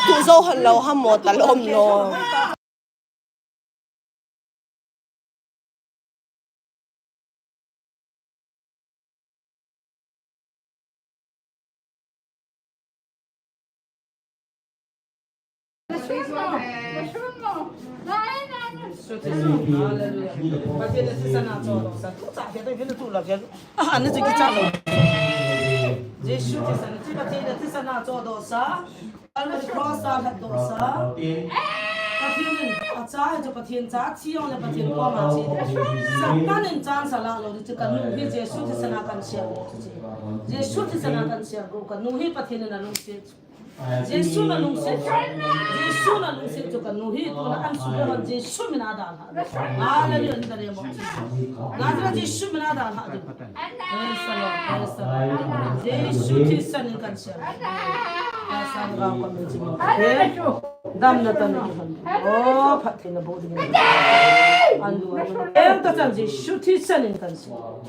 tu zo hello ha mo talom no Yesu na lungsit tu kan nuhi tu na an sudah Yesu minada lah. Ala dia ni tadi mo. Nada Yesu minada lah. Salam. Yesu Kristus ni kan siapa? Salam kau menjadi. Dam na tanah. Oh, pati na bodi ni. Andu. Tu kan Yesu Kristus ni kan siapa?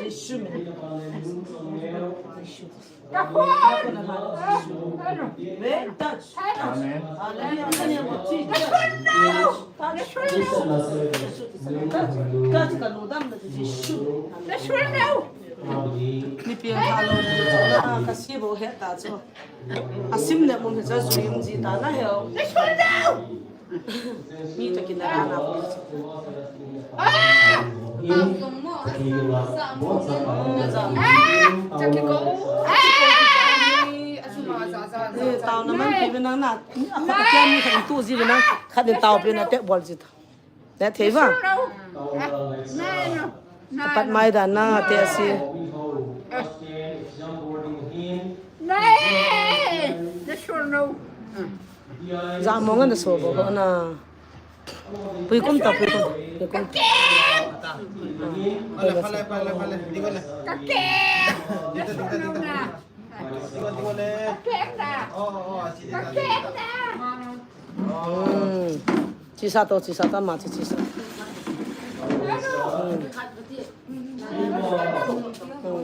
Yesu minada. Ni pian kalau na kasih boleh tak so. Asim nak mungkin saya suruh mesti tak nak heo. Ni tak kena anak. Tao naman pibinang na. Ako kaya ni kan tu sih binang. Kadang tao pibinang tek bol sih. Dah teva. Dapat mai dah na tek sih. Zamongan dah sobo na. Pui kum tak pui kum. Pala. Di ko na. Cisa mati cisa.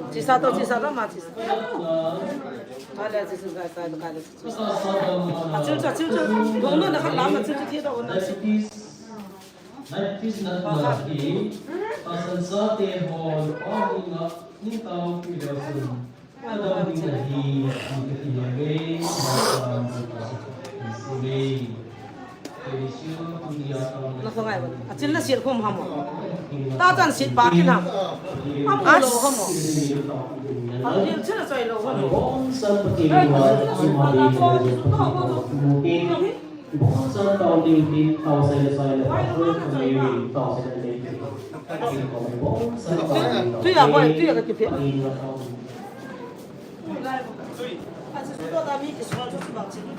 Cisa mati. Ada cisa saya ada cisa. Acil. Dulu nak lama cil dia dah orang sini. Pasal sate hol orang ni tahu video tu. Ada lagi kita tiada. Acil na sir khum hamo. Ta chan sit pa kin ham. Ham lo hamo. Acil chila chai lo hamo. Bóng sân bất kỳ điều hòa nhưng mà đi sẽ được một tin bóng sân tàu điều tin tàu sẽ được xoay được hơn phần nhiều tàu sẽ được đến còn bóng sân tàu Tuy là vậy, tuy là cái chuyện. tin là tàu Acil sudah kami kesukaan tu sebab sini.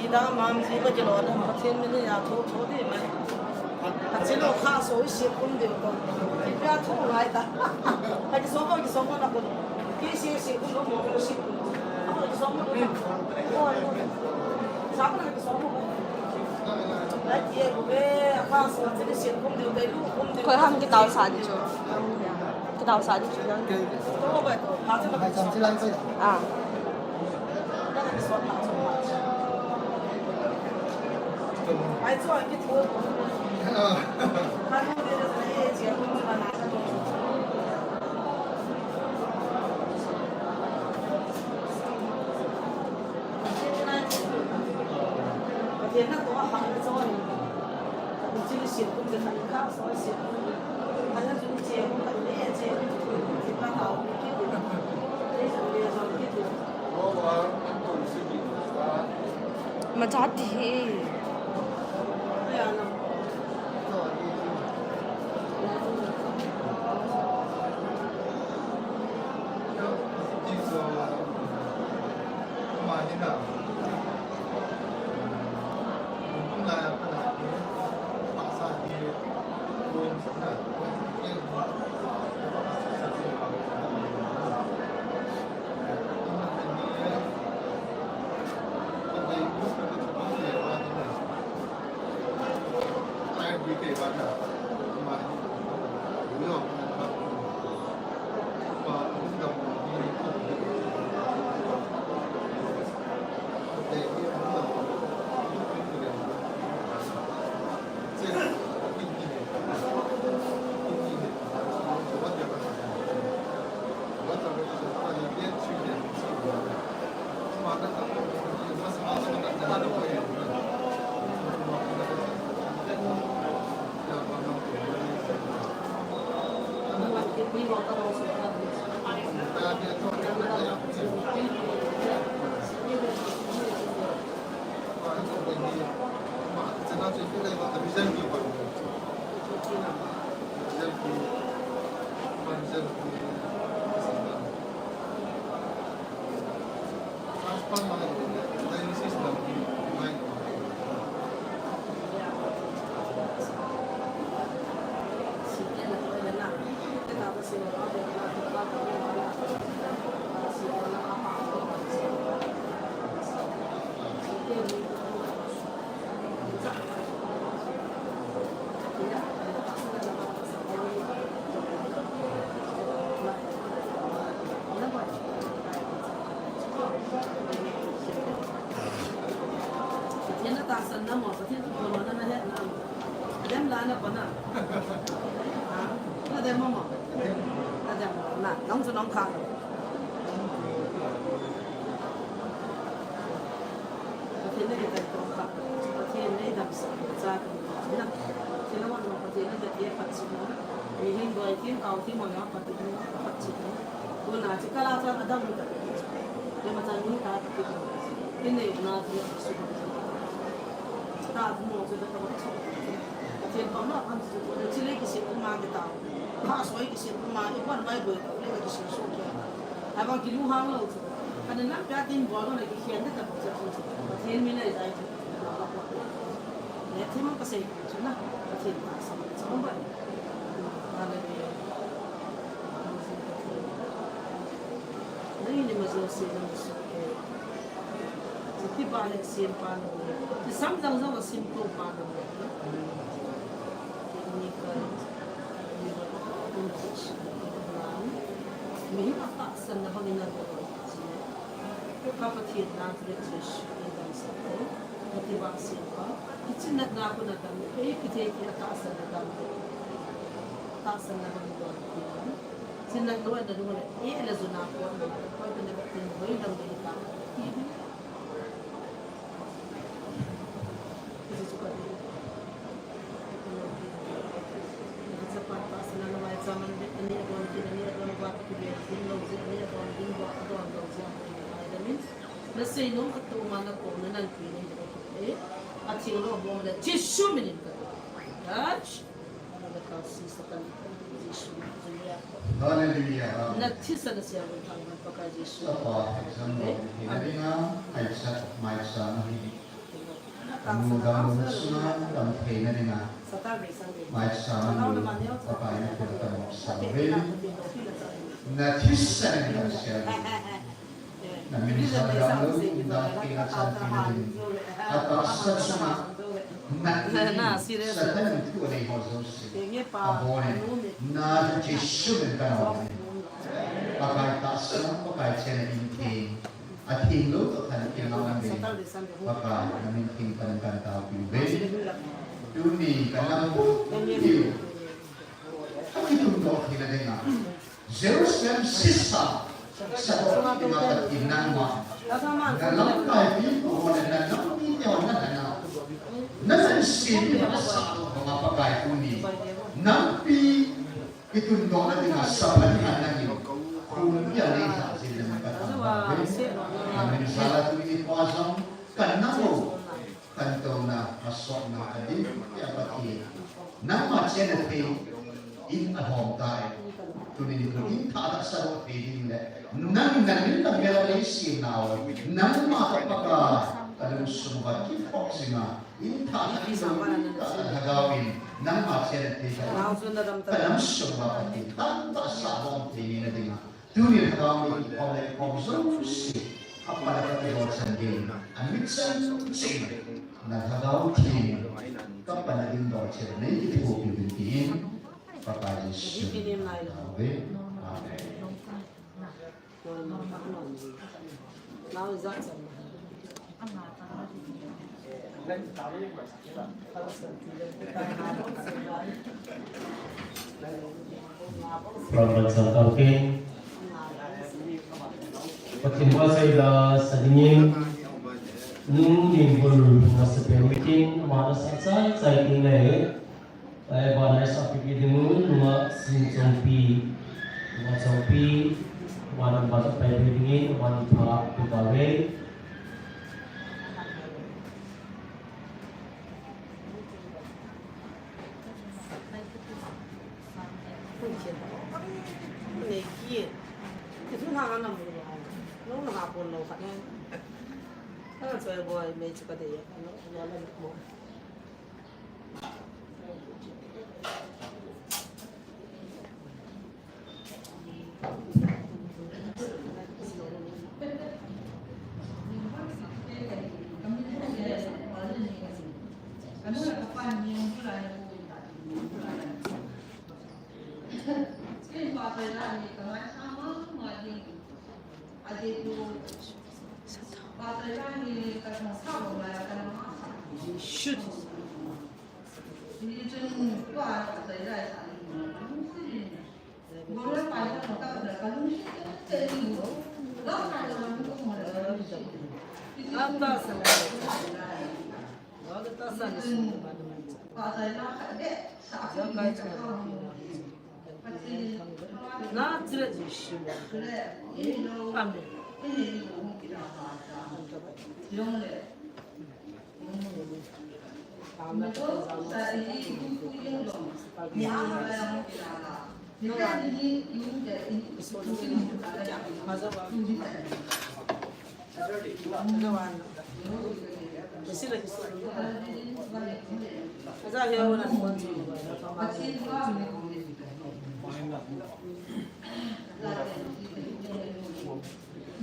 Ida mam si ba jelo da ma chen mi ya tho tho de mai a chen lo kha so shi kum de ko ti ya tho lai da ha ji so ko na ko ki shi kum lo mo ko shi a ko ji so mo ko sa ko na ki so mo la ji e be a kha so chen shi kum de de lu kum de 佢喊佢豆散咗，佢豆散咗樣。 to ba to ha chen ba so啊， 那个说他说话还做一头他弄的是那结婚嘛拿个东西我天那多好的做呢你这个结婚的很高所以好像就是结婚很累结婚就刚好给你那种的说给你 mà chót thì nóng khăn thế này cái công tác thế này đam sa ra cái này thế nó nó thế này cái gì phát triển vì hình đôi khi ao thì mọi người phát triển tôi nói chỉ cái là cho adam được nhưng mà chẳng những cái cái này nó thì ta mua cho nó có tốt thế còn nó ăn chỉ lấy cái gì cũng mang cái tao ha soi cái gì cũng mang cái quan mai bơi lấy cái gì số kia ai bảo cái lu hàng lâu anh em đã tin vào nó là cái hiện tại tập thiên mình này giải để thêm một cái gì chứ nào thiên xong vậy anh ấy đây là một số sự thì bạn ấy xem bạn thì sắm rằng là simple bạn mình bắt sân là bao nhiêu kapatid na British ibang sa ko, motivasi ko. Itinat na ako na kami, kaya kitiki ataasan na kami. Ataasan na kami doon. Sinat doon na doon, alazo na ako. Pag pinagatin mo, yun ang ganita. Kasi suka din. Sa pagpasa na naman, sa mga niya doon, bakit kibiyat, niya doon, Nasay nung at umana ko na nagpiling dito at siguro buong na 10 minutes ka. Touch. Ano ka sa kanila? Hallelujah. Nagtisa na siya ng tangan pagka-Jesu. Apa example ini nga ay sa may sa mahili. Ang mugang sunod ang kaya nga Sa tagay, Sunday. may sa mahili papain ko ta sa mahili. Natisa na siya. Na minsan daw dahil sa Pilipinas at sa sama na sa tanong ko ay hosos abone na Jesu ng kanon pakai tasang pakai channel inting at hilo to kan kinawan din pakai namin king panang tao pibe tuni kanang iyo ang itong doon hinagay nga Jerusalem sisa sa mga inangwa dalam kaya dito na naman na nasansin sa mga pagkain nampi itundo na din sa panihan ng kung yan ay sa sila ng katawag namin sa tuwing ipasang kanako kanto na asok na adim kaya pati nang machenate in a home time tunin ito in tatak sa rote din nang namin naglalay now nang makapaka alam sumbat kipok sina in tatak ito hagawin nang machenate alam sumbat pati tanta sa home tingin na din tunin hagawin oleh konsumsi apalagi lewat sendiri amitsan sing naghagaw tingin kapanagin daw siya na hindi ko pipintiin Papa Yesus. Amen. From Bansang Tangking, pagtimba sa ila sa dinyeng nung limbol na sa permiting amana sa iting na ay banay sa pagkidingun mga sinjongpi wanang batak tayo pidingin wanang pa pagkawin Itu nggak anak mulu, lo nggak pun lo kan? Kan saya boy macam apa dia? Lo ada mau? Shoot.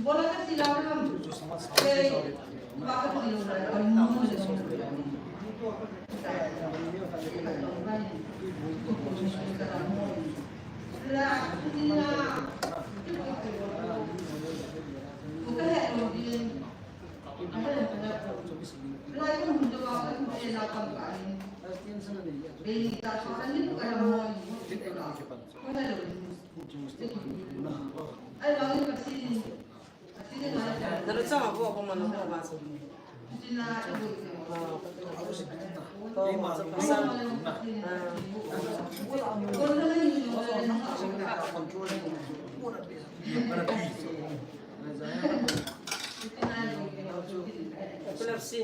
Bola kasi lang bakit bukan Dari sama aku mana aku masuk. Epilepsi.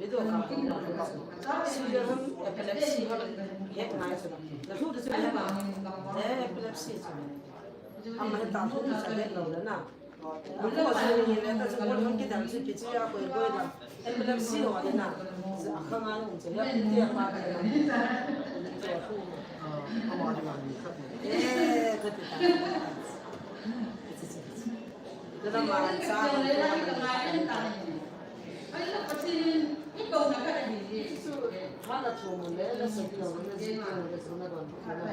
Itu kan sudah epilepsi kalau ya naik sudah. Lalu udah sudah epilepsi. Amma tak tahu saya lalu na. Aku masih ini kita sebut kita mesti bicara apa itu na. Epilepsi orang na. Akan anu saya dia apa dia. Dalam bahasa mana cuma ada sebelum ada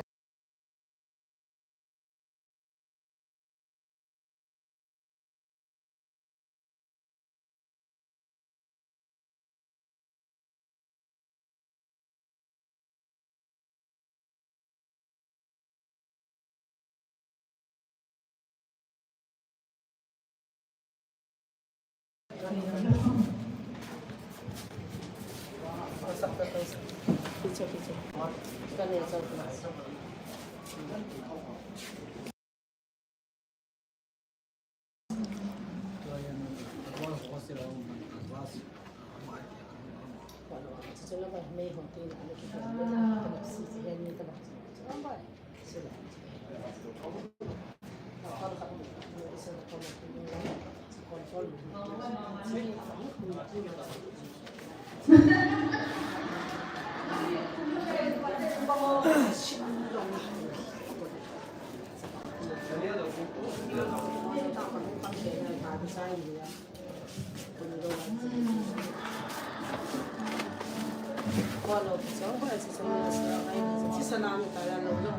Picture. Kan ya Walau siapa sih sebenarnya sisa nama kalian lalu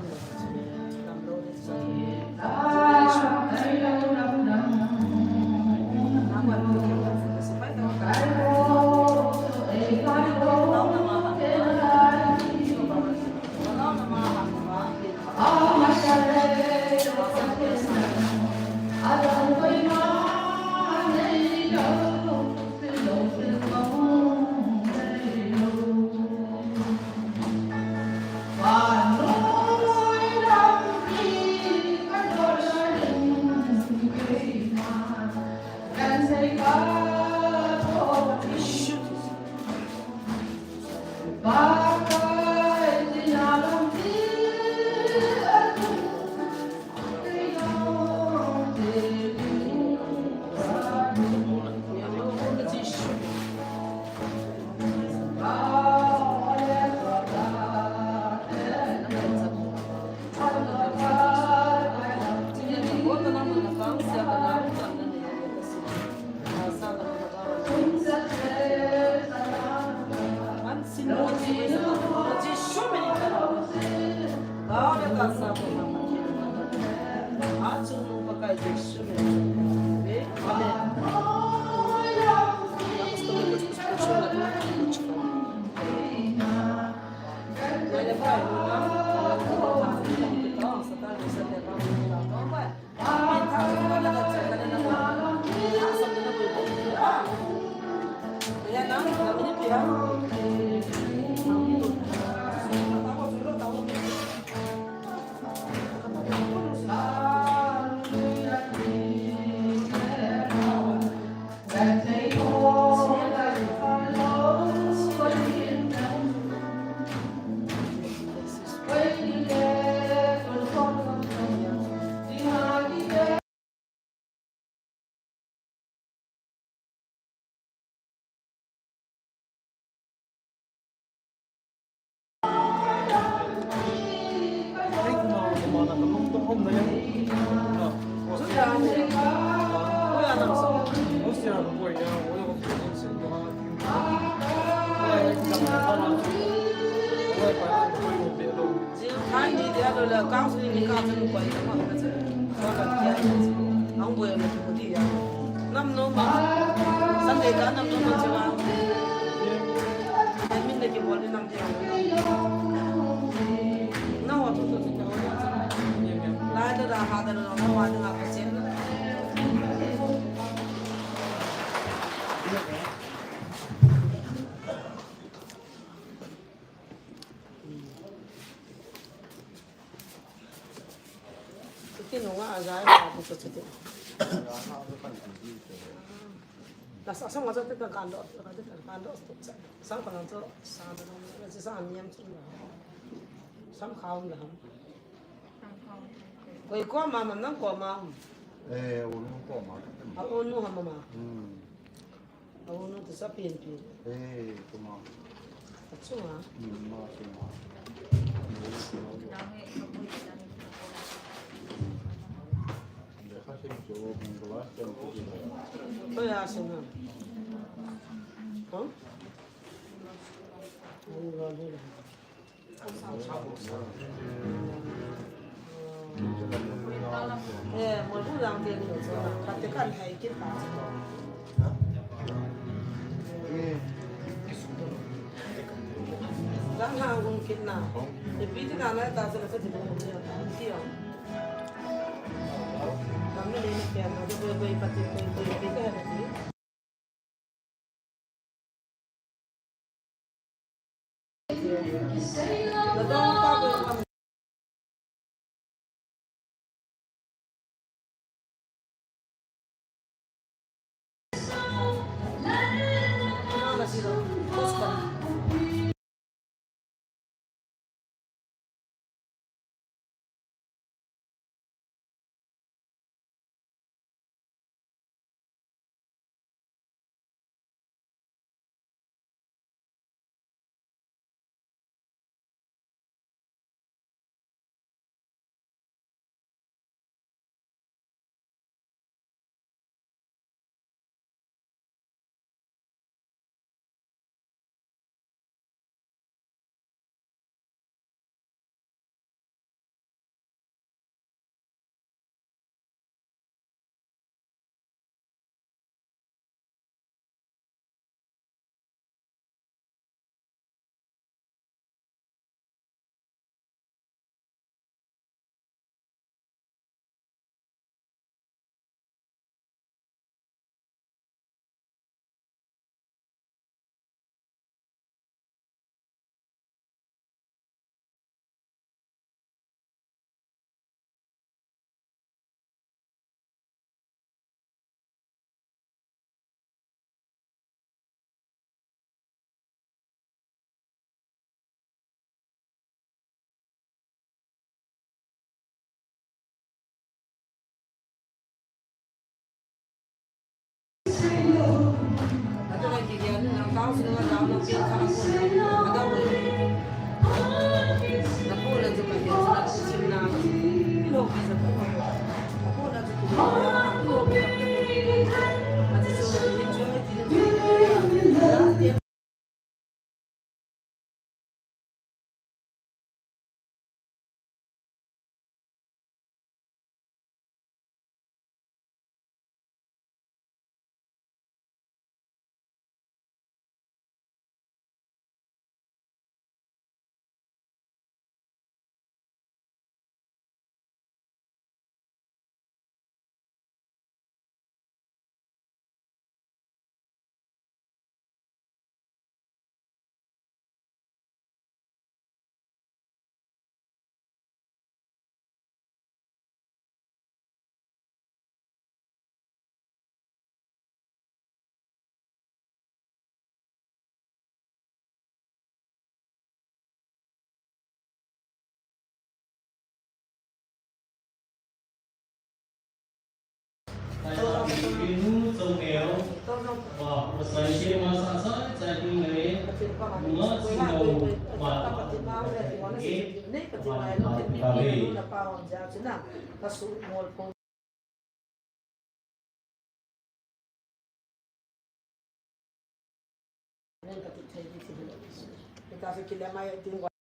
Kan di dia ada kau sini ni kau sini kau itu mah macam kau kan dia ang boleh macam dia nam nama sampai kan nam nama macam dan minta kita boleh nam dia nawa tu tu tu lah ada dah ada dah nawa ada apa sih Kita nunggu aja ya, bukan cerita. Nah, sama macam kita kandor, sama kalau tu, sama tu, macam sama niam tu, sama kau lah. Kau kau mama, nang kau mama. Unu kau mama. Aku unu hama mama. Aku unu tu siapa yang tu? Tu mama. Macam mana? Mama semua. Oh ya, senang. Hah? Enggak ada. Mau pulang dia ni, katakan hai kita. Jangan mungkin nak. Tapi tu nak tak selesai tidak mungkin. Siapa? Kami ni kian, ada boleh pati boleh kita ni. Betul tak? Mana sih tu? Teruskan. Ada lagi dia ni nak tahu semua tahu nak pilih apa pun. Ada boleh. Nak boleh juga dia nak sini nak. Lo bisa. Aku nak tu. Macam tu enjoy dia. Ilmu songel, wah, saya masa saya tinggal dua singgung, wah, Ini kita sekilai mai tinggal.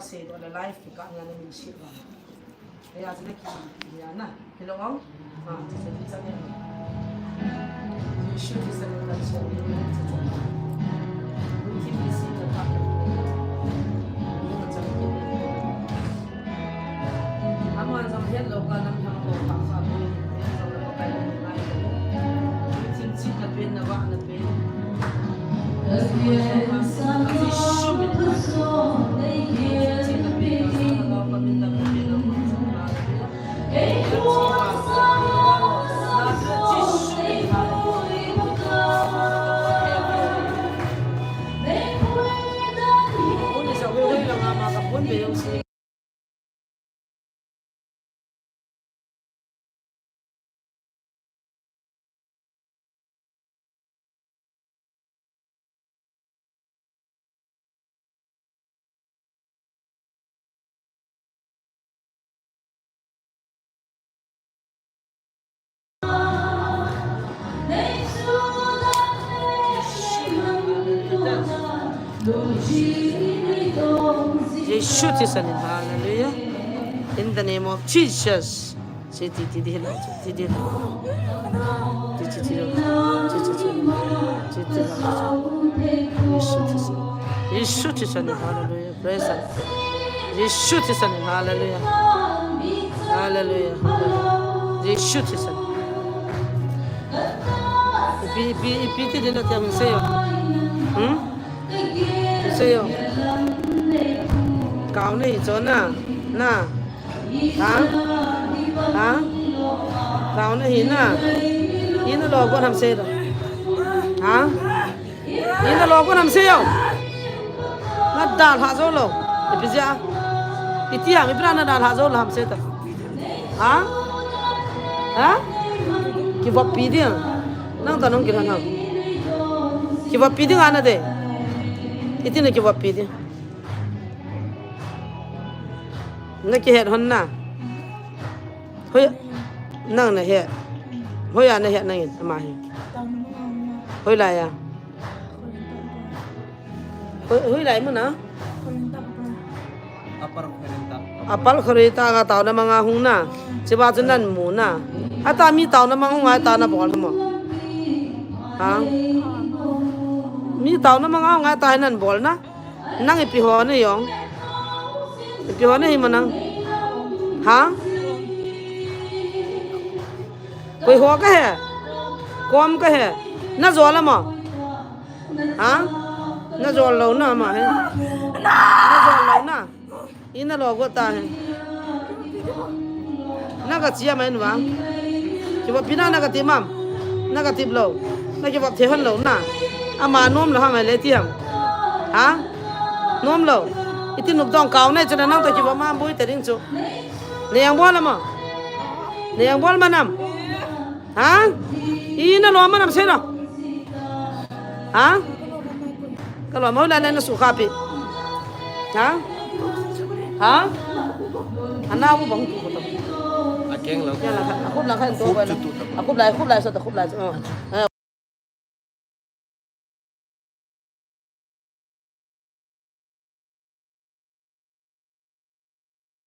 Say the life kita yang ini sirah. Ya sedikit ya nah. Hello om. Jadi saya shoot is an election. Yeshua is an hallelujah. In the name of Jesus. Yeshua is an hallelujah. Praise God. Yeshua is an hallelujah. Hallelujah. Yeshua is an. Repeat it in the tongue. Say yo. Cáo này chỗ nà hả cáo này hín nó lò con làm xe rồi hả hín nó lò con làm xe không nó đàn hạ dâu lầu để bây giờ thì tiang cái nó đàn hạ dâu làm xe rồi hả cái vật pi đi năng tao năng cái nào cái vật pi đi ăn ở đây itu nak kebab pi dia. Nak ke het hon na. Hoi nang na het. Hoi an na het nang ama hi. Hoi lai ya. Hoi lai mo na. Apal kharita ga taw na mga hung na. Siba chunan mu na. Ata mi taw na mga hung ai ta na bol mo. Ha? Mi tàu nó mang áo ngay tai năn bol na nang ipi ho ne yong ipi ho ne hi manang ha koi ho ka he kom ka he na zo la ma ha na zo lo na ma he na zo lo na ina lo go ta he na ka chia mai wa ki ba pina na ka timam na ka tip lo na ki ba the hon lo na ama nom lo ha mai le tiam ha nom lo iti nup dong kaw ne chana nang to ki ba ma bui te ding chu ne yang bol ma ne yang bol manam ha ina lo manam se na ha ka lo mo la na su kha pi ha ana bu bang tu ko to Akeng lo. ya la khub la khan to ba la khub lai so to khub lai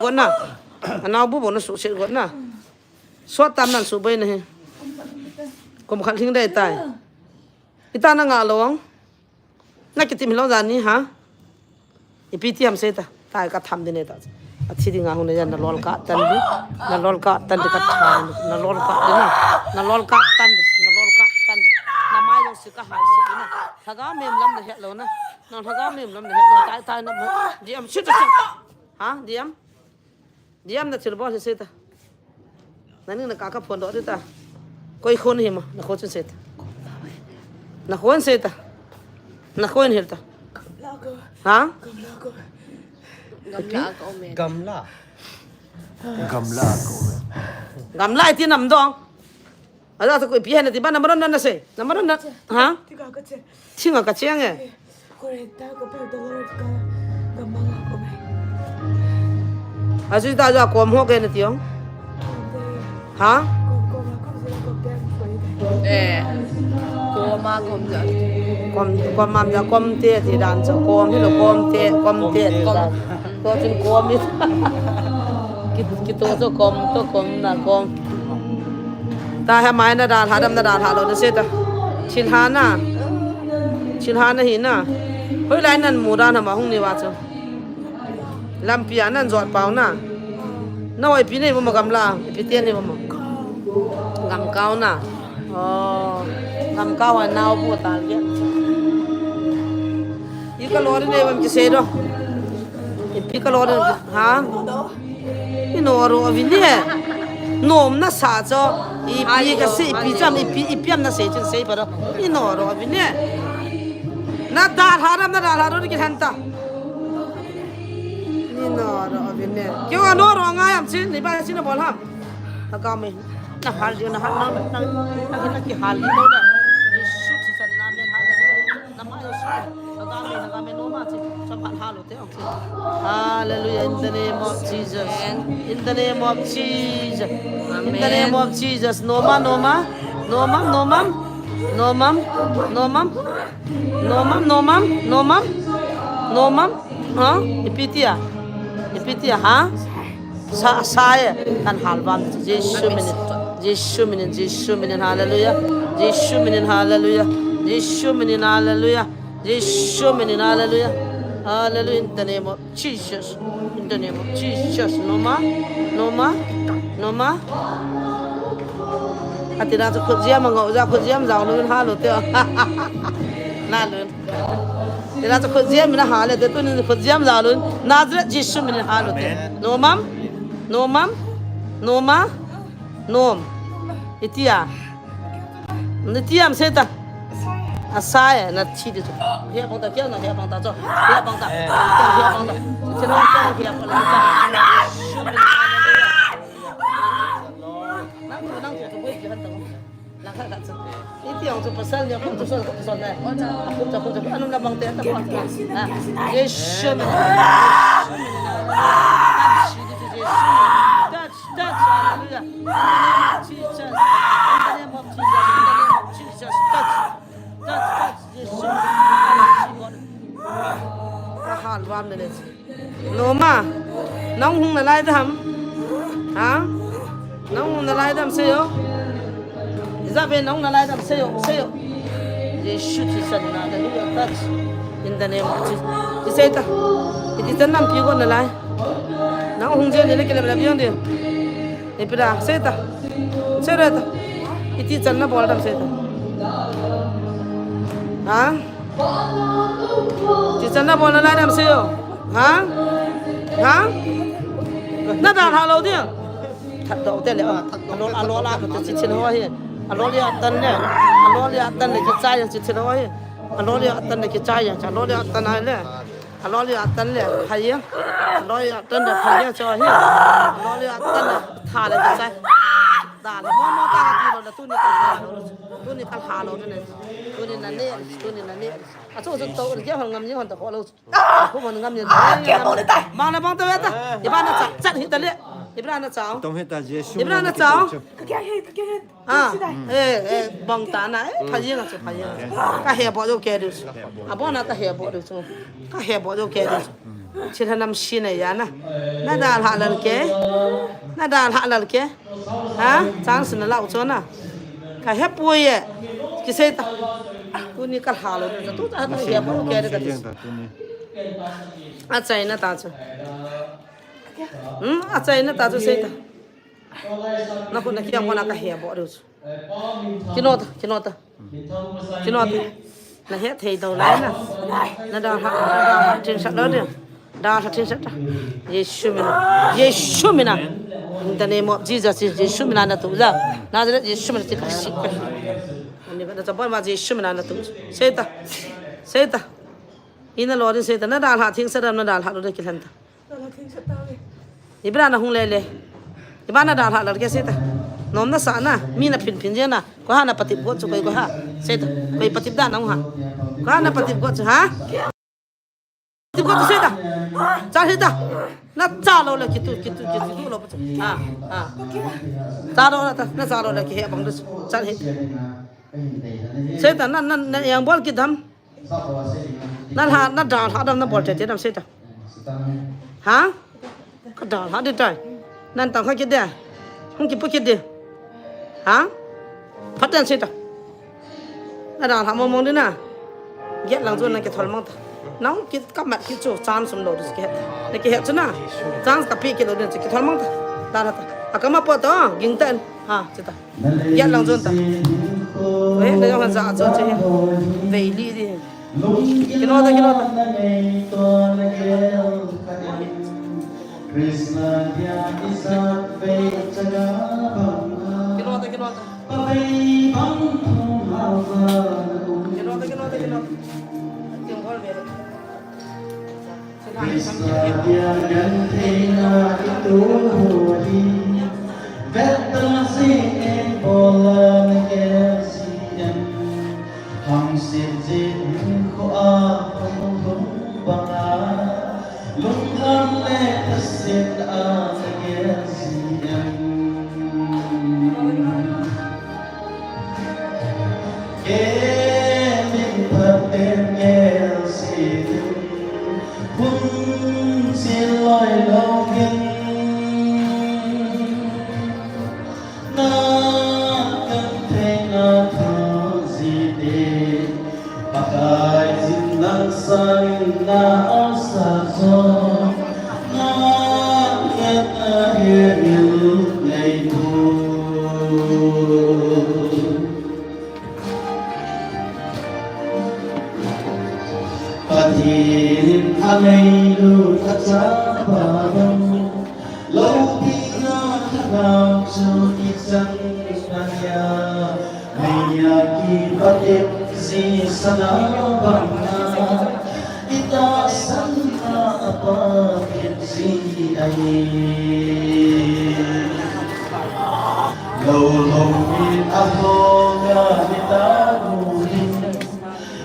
con na anh bố nó sụt sệt con na xót tam nan sụt bay này cũng khăn khinh đây tai ita na ngã lông na cái tim lâu dàn ní hả ipiti ham se ta tai ka tham đi này ta athi di ngã hôn này na lol ka tan đi na lol ka tan đi ka tham na lol ka đi na lol ka tan đi na lol ka tan đi na mai dong sự ka hai sự na thaga mem lam na het lo na thaga mem lam na het lo tai tai na diam shit hả diam na chilbo se ta nani na kaka phone do ta koi khon hi ma na khon se ta na khon se ta na khon hi ta ha Gamla. gamla ti nam dong ala ta koi pi hen ti ba namaron na se namaron na ha tinga ka cheng e 40 ko pa dollar ka gamala ko mai asu ta ja kom ho ke na tiong ha ko Cô ma gồm dần. Kom mam ya kom te ti dan cho kom hi lo kom te kom to tin kom ni ki to kom na kom ta ha mai na dan ha dam na dan ha lo de se ta chin ha na hi na hoi lai nan mu dan ma hung ni wa cho lam pia nan jot pau na noi pi nei mo gam la pi tien ni mo gam cao na gam cao à nao bu ta ge i ka lor ne bam ki se do i pi ka lor ha i no ro vi ne nom na sa cho i pi ka se pi jam i piam na se chen se pa do i no ro vi ne na da ha ro ki han ta ni no ro vi ne kyo no ro nga yam chin ni ba chin na bol ha ta ka me na hal na ki hal ni do da yesu ti san na men hal na ma yesu na me no ma ti sa phan hal te ong hallelujah in the name of Jesus in the name of Jesus in the name of Jesus no mom ha ipitia ha saya kan halbam Yesu minin hallelujah Yesu minin hallelujah hallelujah in the name of Jesus no ma ati na khut jiam ngau ja khut jiam jaw lun ha lo te na lun te na khut jiam na ha le te tu ni khut jiam jaw lun Nazareth Yesu minin ha lo te no ma nom itia nitiam seta asaya na chi de he bang ta kya na he bang ta cho he bang ta chino kya he pa la ta nang tu boi ki han ta la kha ka cha itiang tu pasal ya khum tu so na khum ta anu na bang te ta pa Yesu touch hallelujah Jesus in the name of Jesus touch Yesu ta hal wam le no ma nong hung na lai tham ha nong hung na lai tham se yo za be nong na lai tham se yo Yesu ti san na hallelujah touch in the name of Jesus ti se ta ti tan nam pi ko na lai nong hung je le ke le la biang de ipira seta sereta iti channa boladam seta ha ti channa bolana dam seyo ha na da halo dia thật độ te le alo la ko ti chin ho hi alo li atan ne ki chai yang chi chin ho hi alo li atan ne ki chai yang alo li atan ai le alo li atan le hai alo li atan de hai cho hi alo li atan thả lại cái sai đà là mò ta cái gì là tu ni kan hà rồi này tu ni là nè à chỗ tàu được cái hàng ngầm như hàng tàu lâu không còn ngầm như thế bằng là bằng tàu ta thì bạn nó chặt hết tali thì bạn nó cháu thì bạn nó cháu bằng ta này phải gì là phải gì cái hè bỏ vô kia được à bỏ nó ta hè bỏ được chứ cái hè bỏ vô kia được chỉ là nằm xin này ya na đàn hạ lần kia hả trang sinh là lão cho na cái hẹp bùi ấy cái xe ta tu ni cái hạ lần tu ta nó hẹp bỏ kia được cái à chạy na ta chứ à chạy na ta chứ xe ta nó cũng là kia mà cái hẹp bỏ được cái nọ ta là hết thầy đầu lái nè nó đàn hạ trên sắt đó đi da sa tin sata Yesu mina in the name of Jesus Yesu mina na tu za Nazareth Yesu mina ti ka shi ka ni ka ta ba ma Yesu mina na tu seta ina lorin seta na dal ha thing sadam na dal ha lo ki lanta ibra na hung le ibana dal ha lo ke seta nom na sa na mi na pin je na ko ha na patip go chu ko ha seta ko patip da na ha ko ha na patip go chu ha Ti ko se ta. Cha se ta. Na cha lo la ki tu lo pa. Cha lo la ta na cha lo la ki he bang du cha he. Se ta na yang bol ki dam. Na da ha dam na bol te dam se ta. Ha? Ka da ha de tai. Nan ta kha ki de. Hong ki pu ki de. Ha? Phat dan se ta. Na da ha mong đi na. Get lang zo na ki thol mang ta. Nóng cái các bạn cái chỗ chan sum lo cái này cái hết chứ na chan cà phê cái lo cái thằng mang ta ta à cái mà bỏ đó ging tên ha chứ ta ya lang zon ta vậy đây là dạ cho chơi về đi đi cái nó ta Krishna biarkan tena itu hudi Vetrasi bola negesian Hang sirjin ko ahong banga Lunghang letasin a negesian Kemin paten gelsin Kun xin lỗi lâu kinh Na cần thế na thơ gì để Pakai xin nang sang na asa so Na ngét na hiền yêu ngày thu Patin alay lu kaca barang Lau pina kagam su isang nanya Meyaki patit si sana bangna Ita sana apakit si ayin Lau min ako nga nitaguhin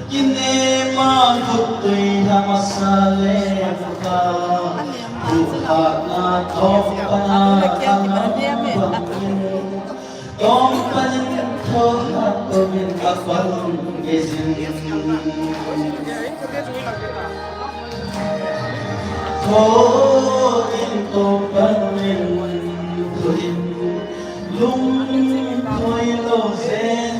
Kini magutoy na masale ka Buhat na tong panakangabangin Tong paninto at tumin kapang gisin Koin to panin tuhin Lung toy lo zen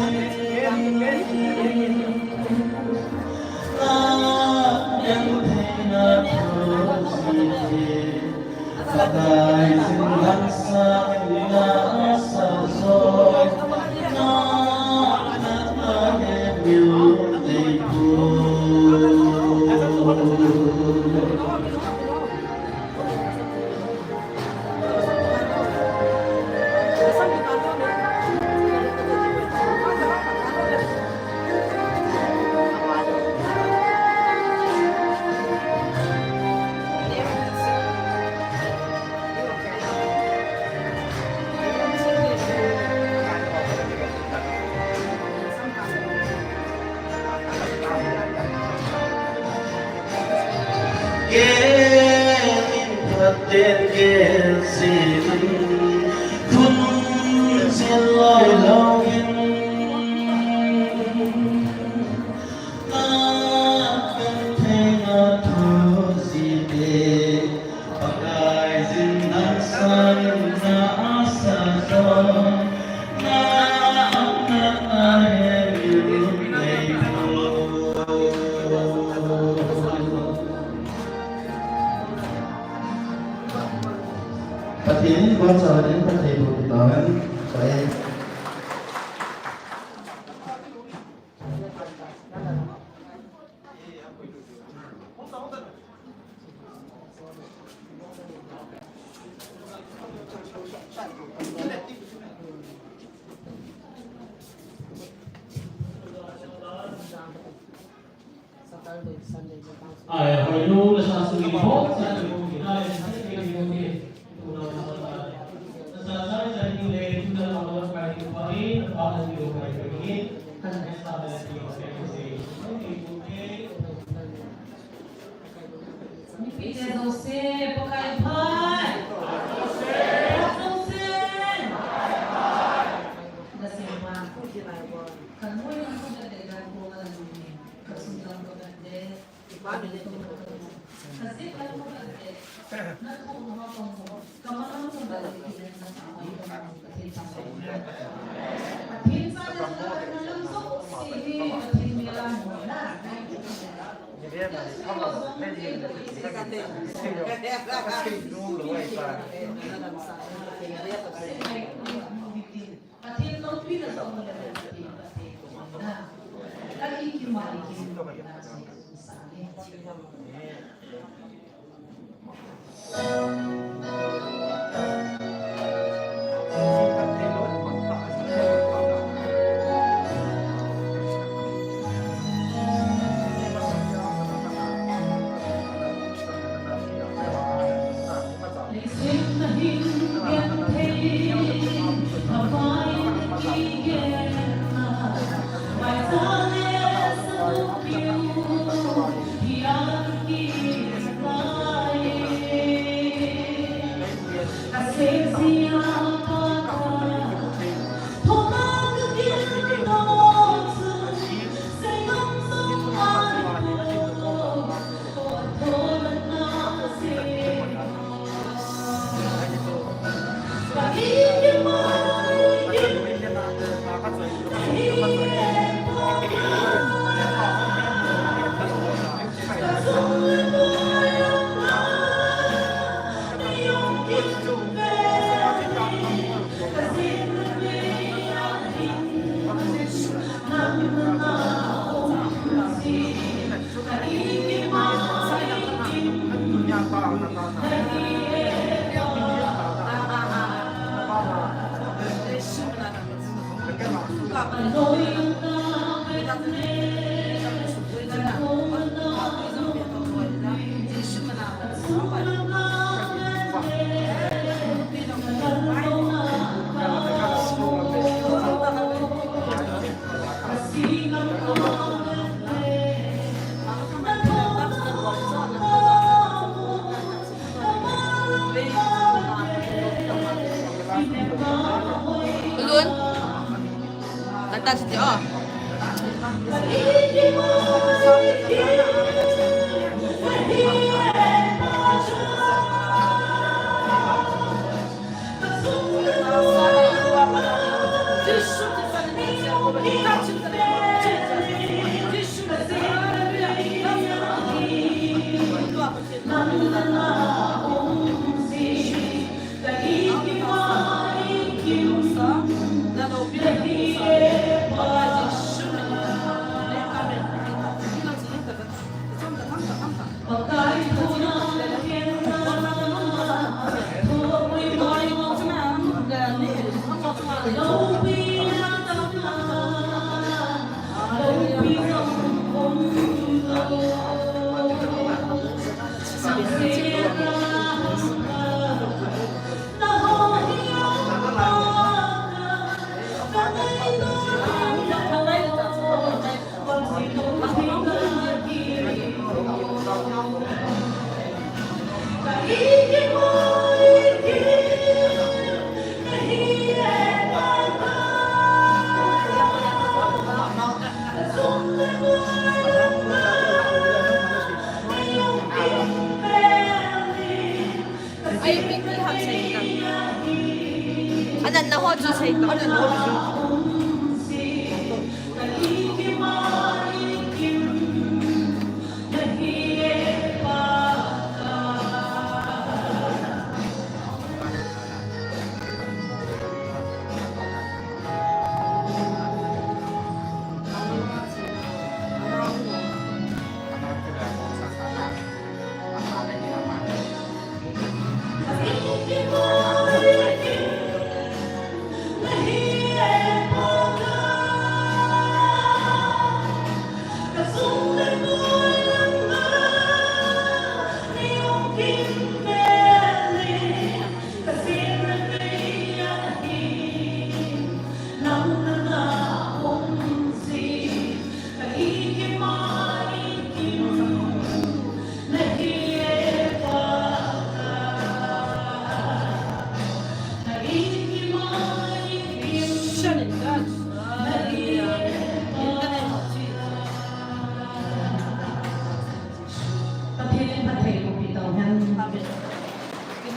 Pakai silang sang nasa so na nagmahemil day ko Patin gelsin kun sin loi login akan tena thusi de pakai sin nang san na asa so na akan yu nei Patin con chờ đến các thầy thuộc đón của em. Hồi luôn là sao sự nghiệp hốt ra được một cái này Ice doce, pakai pai. Doce. Da semana. Kan mo yung ako na degan ko na lang. Kasundan ko na de. Kasi kalau mo na de. Na ko mo ko. Kamano mo sa balik na sa ako yung kasi sa ako. Atin sa na lang so sige atin nila mo na. Ulun. Tata siti oh. Anan na ho sa ito. Yeah.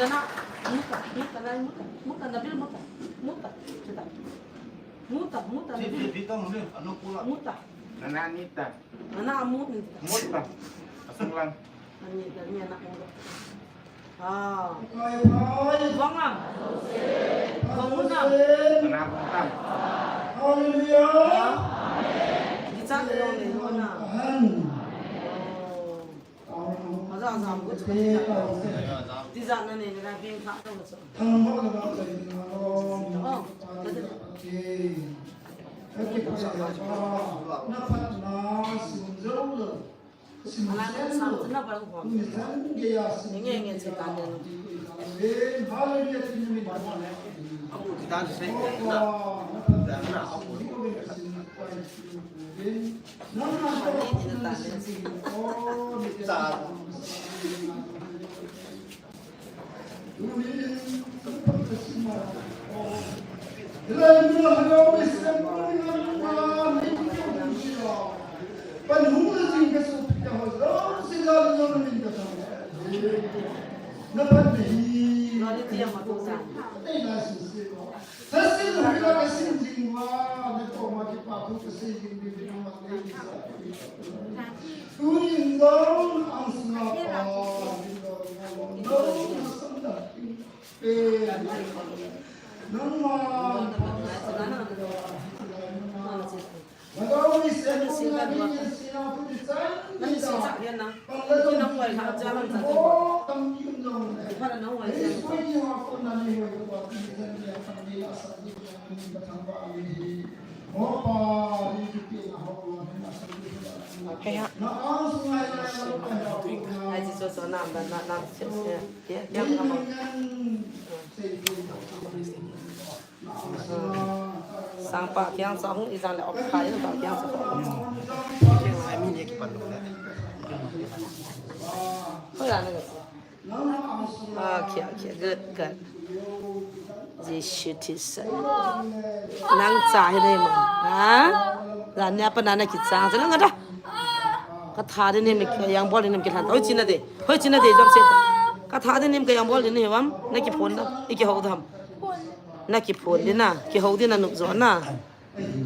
Sudana, muta, Nabil muta, kita. Muta, Nabil. Dito mo din, ano pula? Muta. Nananita. Anak amut nih. Muta. Asang lang. Ini anak muda. Ah, Ay, bangang. Bangunan. Nanapunta. Hallelujah. Di sana dong nih, mana? Tuhan. Oh, masa aku di sana nih, dengan bingkai tuh macam. Ang mga sa inyo. Oh, Dapat na sinjolo. anak sama sana baru kau. Ingin cerita dia. Hallelujah tinumi. Kita sa Nanti dia matusan. Nanti sisa dia nak. Kau nak buat jalan satu. Para nak buat jalan. Kaya, Ai chỉ số nam và nam sẽ yang kamu. Sang pak yang song isang le op khai itu pak yang song. ay mini ki pan na. Kau yang nak. Okay, good. This nang cai đây mà, hả? Là nhà bên này kịch sang, thế nó ngắt đó. Cái thà đi nem cái yang bol đi nem cái thằng, hơi chín là gì trong xe. Cái thà đi nem cái yang bol đi nem vắm, này cái phone đó, cái hậu tham, này cái phone đi na, cái hậu đi na nụ gió na,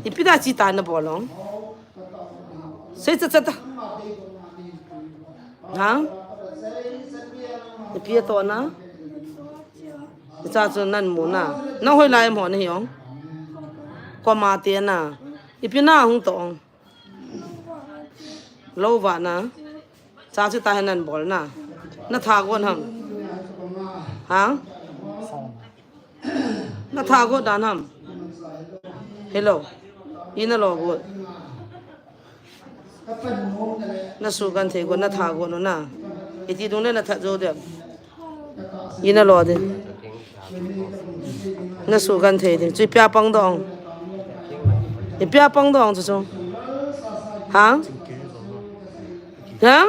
cái bây giờ chỉ tay nó bỏ lòng, xây chết ta, hả? Cái bây giờ na. Cha cho nên muốn à, nó hồi lại mà này không, qua mà tiền à, ít biết na không懂, lâu vậy na, cha cho ta nên bỏ na, nó thà con hầm, hả, nó thà con đàn hầm, hello, in nó lo con, nó số gan thế con nó thà con nó na, ít tí đúng nên là thật rồi đấy, in nó lo đấy.那手干腿的，最不要帮到，你不要帮到这种，啊？啊？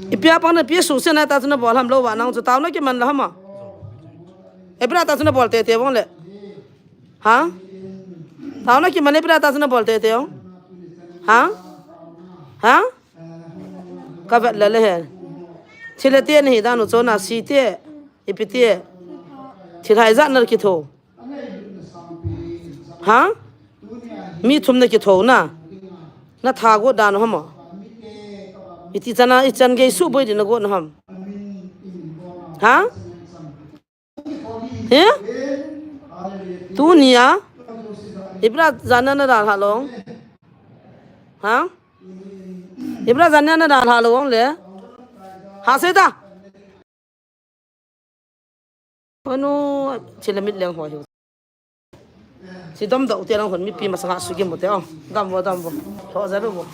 你不要帮的，别手现在打算的包他们老晚上就到那个门了嘛，也不知道打算的包对忘了，啊？到那个门也不知道打算的包对哦，啊？啊？干不来了嘿，吃了点呢，当我做那西点，一笔点。thì thay ra nó cái thổ, hả? Mi thum nó cái thổ na, nó thà có đàn không mà, ít chân ít chân cái số bơi thì nó có không, hả? Hả? Tu nia, ibra zana nó đàn hả luôn, hả? Ibra zana nó đàn hả luôn lẽ, hả sao ta? Ano sila mit lang ho. Si dam daw tiang hon mi pi masanga sugi mo te oh. Dam bo. Ho za ro bo.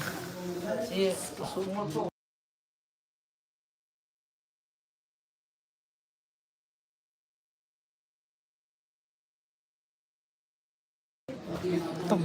Si su mo to. Tom.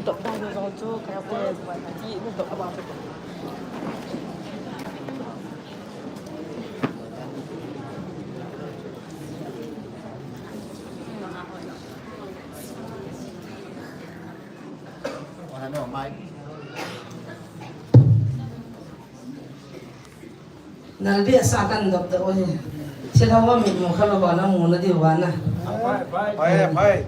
Đọc trong cái gió chú cái áo quê của bạn chị nó đọc vào nó mai nal be sa kan dok do oi silawa mi mo khala ba na mo na di wa na phải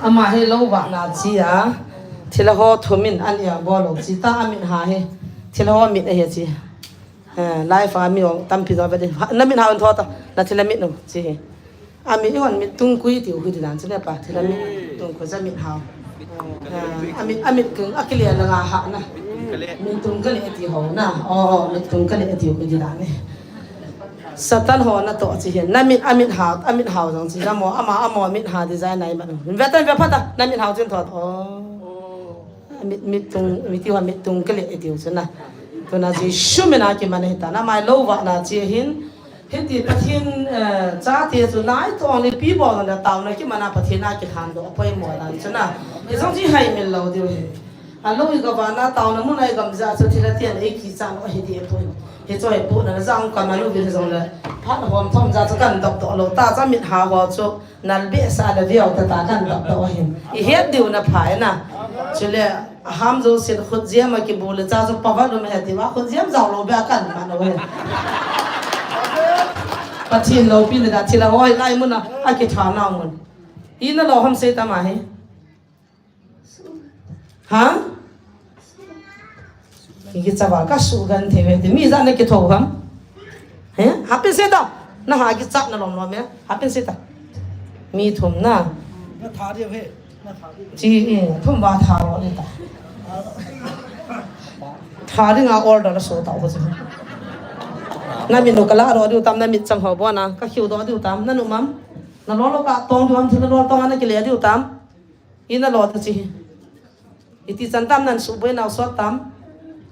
ama he lo wa na chi a thila ho thomin an ya bo lo chi ta amin ha he thila ho mit he chi lai fa mi ong tam pi do ba de na min ha on tho ta na thila mit no chi ami on mit tung kui ti hu di dan chi ne pa thila mit tung ko za mit ha amit keng akilia la nga ha na min tung ka le ti ho na min tung ka le ti hu di dan ne satan ho na to chi hian na amit ha jong chi ra mo ama mit ha design nai ma no ve tan ve phata na mit ha chen thot mit tung ka le ti hu na to na ji shumena ki man hita na mai lo wa na chi hin hiti pathin cha ti chu nai to ni pi bo na taw na ki mana pathina ki than do poi mo dan chuna e song chi hai min lo de he a lo i ga ba na taw na mu nai gam za chu thila tian e ki chan o he di poi he choi pu na zang ka ma lu bi zong la phat hom thom za chu kan dok to lo ta cha mit ha ho chu nal be sa da viau ta kan dok to hin i het diu na phai na chule ham zo sin khut jiam ki bol cha chu pawa lo me he di wa khut jiam zaw lo ba kan ma no he pathin lo pi da thila hoi lai mun na a ki tha na mun ina lo ham se ta ma he ha ki cha ba ka su gan the ve mi za na ki tho ham he ha pe se ta na ha ki cha na lom lo me ha pe se ta mi thum na nó thả đi về ji thum ba tha lo ni ta tha ri nga order so ta ho na min no kala ro du tam na mit chang ho bo na ka khiu do du tam na nu mam na lo ka tong du am thil lo tong na ki le du tam ina lo ta chi iti chan tam nan su boi na so tam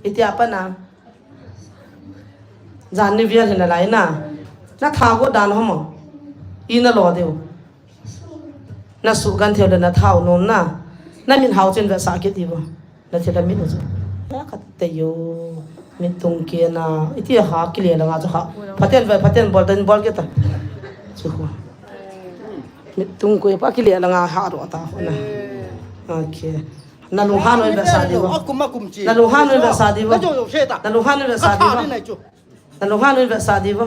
iti apa na jan ni vial hina lai na tha go dan ho mo ina lo deu na su gan thel na thau nom na min hau chen ve sa ki ti bo na thila min chu ya ka te yo min tung ke na iti ha ki le la nga chu ha phaten bol den bol ke ta chu ho min tung ko pa ki le la nga ha ro ta ho na okay na lu han oi ba sa di bo na lu han oi ba sa di bo na lu han oi ba sa di bo na lu han oi ba sa di bo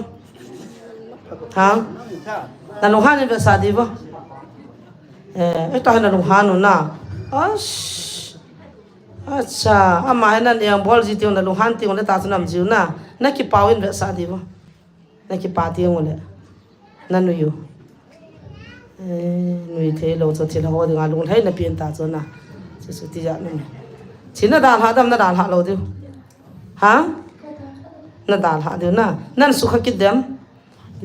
ha na lu han oi ba sa di bo ita na lu han na acha ama nan yang bol ji tiong na lu han tiong na ta sunam jiu na ki pawin ba sa di bo na ki pa tiong le na nu yu nui the lo cho thil ho de nga lu thai na pin ta cho na su ti ja nu china dal ha dam na dal ha lo diu ha na dal ha diu na nan su kha ki dem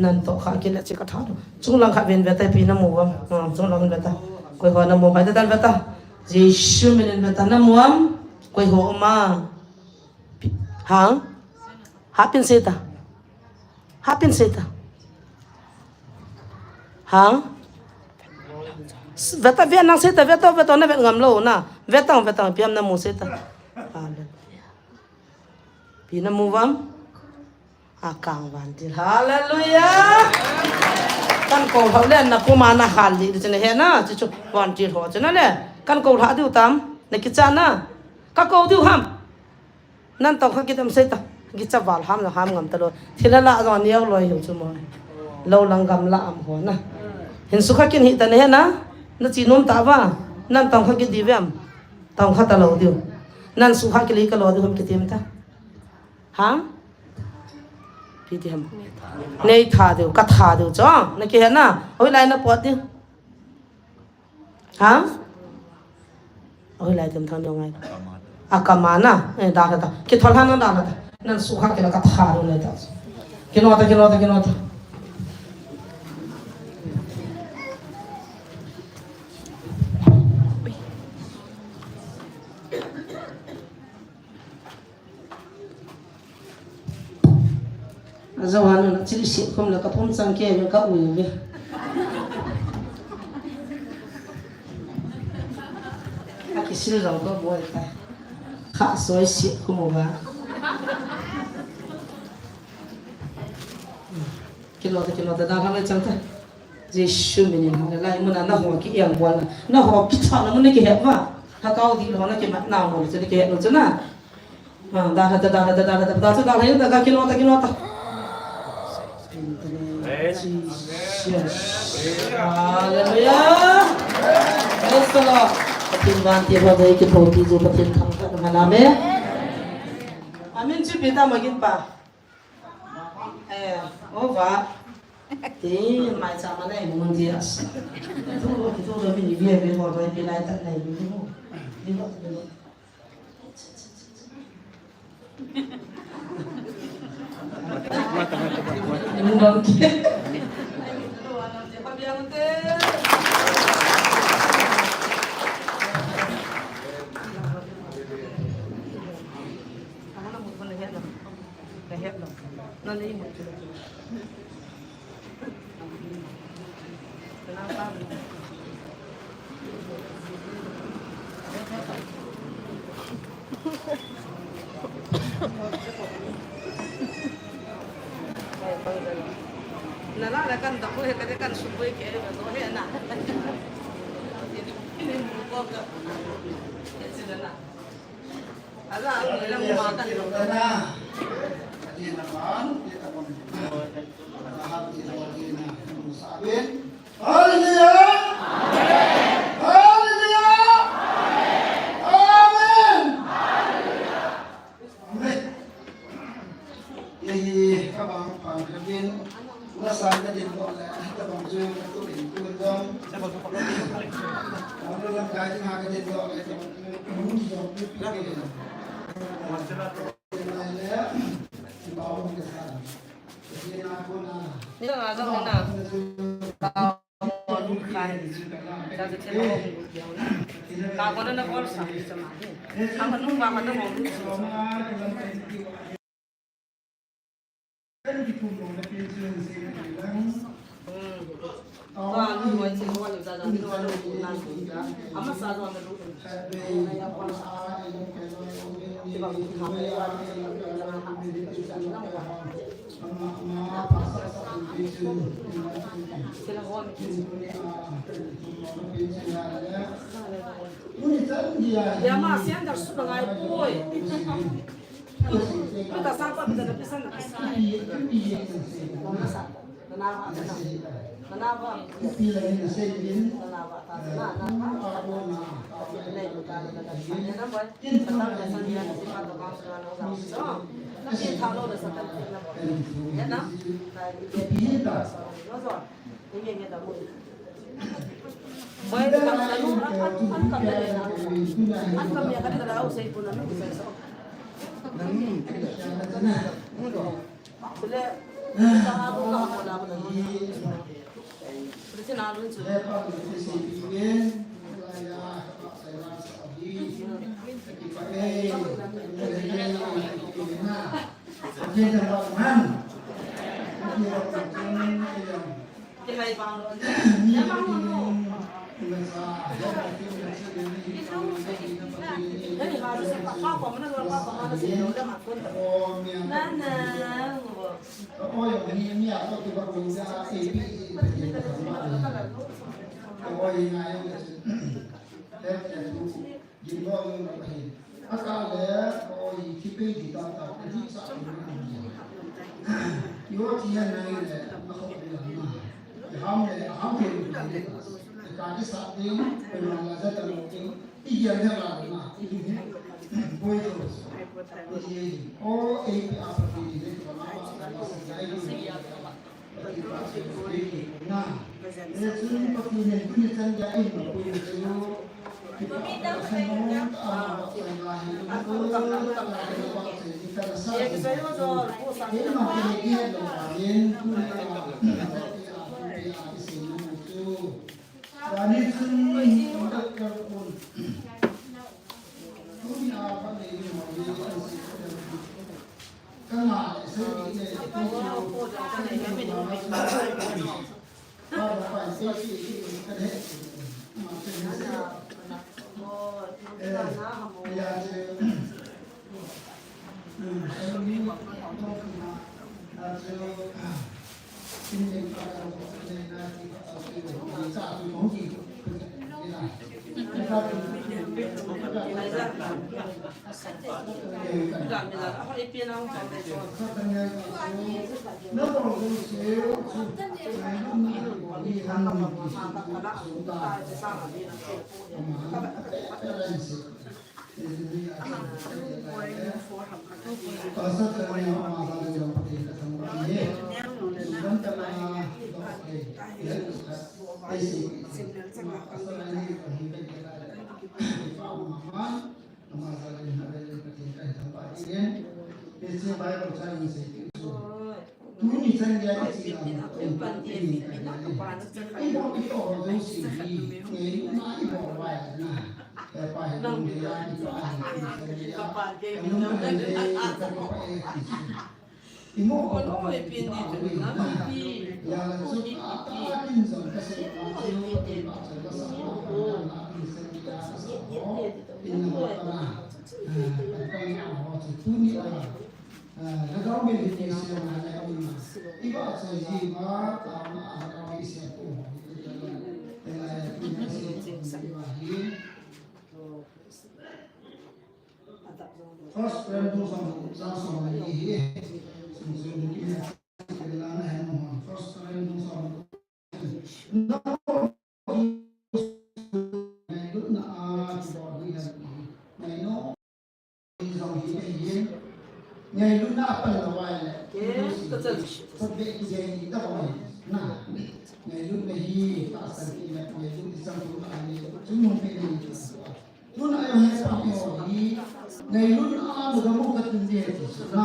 nan to kha ki la chi ka tha chung lang kha ben ve ta pi na mu bam chung lang ve ta koi ho na mu bai ta dal ve ta Yesu menen ve ta na mu am koi ho ma ha hapin seta ha veta via nang seta veta na vet ngam lo na veta piam na mu seta pi na mu vam akang van til hallelujah kan ko hau len na ku ma na hal li de ne he na chu chu van til ho chu na le kan ko tha diu tam ne ki cha na ka ko diu ham nan to kha ki tam seta ki cha wal ham na ham ngam ta lo thilala zo niaw loi hu chu mo lo lang gam la am ho na hin su kha kin hi ta ne he na na chi nom ta ba nan tong kha ki di vem tong kha ta lo diu nan su kha ki li ka lo diu hum ki tim ta ha pi ti ham nei tha diu ka tha diu cho na ki he na oi lai na pot diu ha oi lai tam thang ngai akamana da ta ki thol han na da ta nan su kha ki la ka tha ro le ta ki no ta zawan na chili si khom la ka phom sang ke ka u ve aki sil rong ko boy ta kha soi si khom ba kilo ta da ka le chang ta Giêsu mình nói lại muốn nó hoa cái em quan nó hoa cái chọn nó muốn cái hẹp màถ้าเขาดีเราเนี่ยมันหนาวหมดจะได้เก็บหนูจะน่ะได้เลยแต่ก็กินวัตกินวัตHaleluya Yesuslah pertimbangan tiada baik kita tuju pertimbangan dengan nama Amin cuy kita makin pak oh pak thì mai sao mà này muốn gì à? Tôi rồi mình về về họ rồi về lại tận này đúng không? Đi đâu thì được. Muốn đâu kia? Nó lấy một chút. Kenapa? Nala akan tak boleh katakan supaya kira betul ya nak. Ini bukan ke. Sudah nak. Ada orang bilang makan di rumah. Ini naman kita pun lahat ini sabin. Haleluya. Haleluya. Amin. Amin. Jadi kabang pangkabin unasan din po kabang juyo to indong. Ano lang kahit nga din do ito. Ini ada mana? Kau bukan, jadi celok. Kau mana nak kau sah cuma. Aku nunggu aku tu mau. Kau ni buat celok ni saja, ni buat lu nanti. Amat saja ada lu. Ya mas, yang dah sudah ngai boy. Kita sampai kita pesan nak pesan. Kenapa? Kenapa? Ini ngày lúc nào phải là ngoài này thật việc gì thì ta hỏi nè ngày lúc này hi ta sẽ đi ngày lúc đi sang chỗ này chúng mình phải đi lúc nào em hay sao hi ngày lúc nào được một cái tình gì nè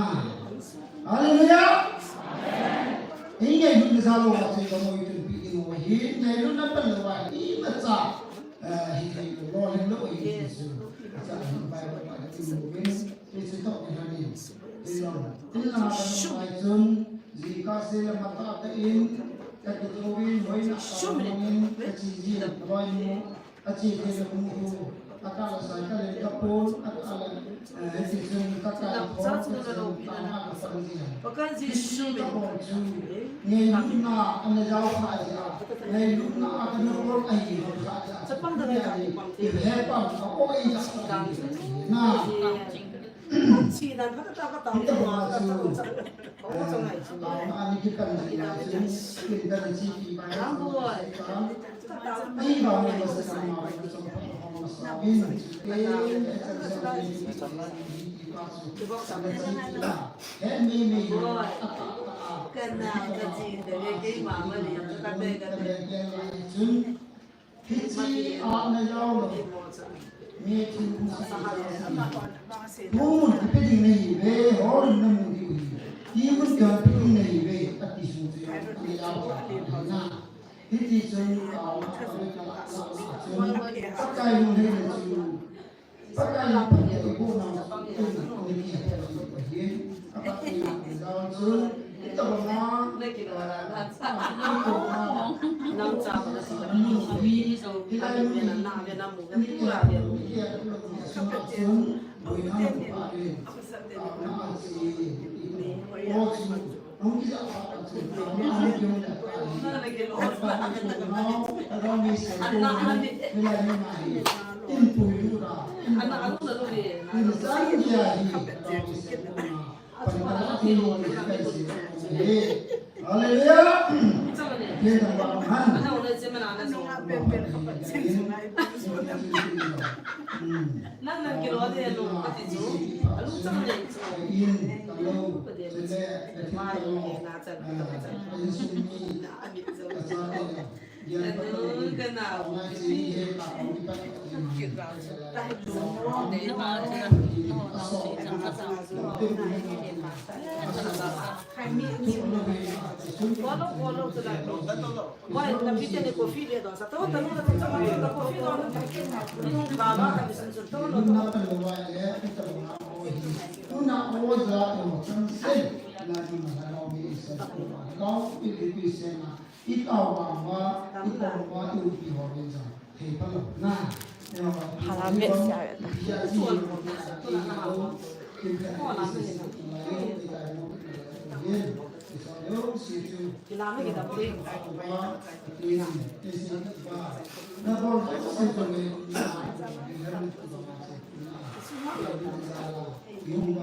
Hallelujah ini ngày lúc đi sang lộ thì có một cái bị ngồi hi ngày lúc nào phải là ngoài hi mà sao hi thì lo lên lỗi hi sao phải phải cái gì mình sẽ tốt hơn đi Ila Shum Zika Sela Mata Tain Katowi Noina Shumin Achizi Noinu Achizi Muhu Akala Sakale Kapol Akala Achizi Kakala Pakan Shumin Ngeluna Anajau Khaja Ngeluna Akanur Ayi Khaja Sepang Dari Ihepam Akoi Na chỉ là phát ra các tàu tàu có trong này chỉ là lắm rồi đi vào này cái nào cái gì để cái mà mới liền cái đây cái Mumun depending nahi ve or namu di even depending nahi ve ati suci na iti sun pakai mungkin sun pakai pakai ibu nama ini apa ini dalam sun itu bangga năm trăm là chỉ là đi rồi hai bên Việt Nam một cái cũng là Việt Hallelujah. Nang kilo ada yang lu pati tu, lu sama je tu. Pati tu, mai nak cakap kita nak ambil tu. Aduh, kenal. Walau tu dah. Wah, tapi dia ni kopi dia dah. Satu tahun dah tu sama dia kopi dah. Baba tapi sentuh tu lo tu. Una oza emoção na dimana kau pilih sena ikaw bangwa iupi horenza hepalo na Halame siya Kilame kita boleh. na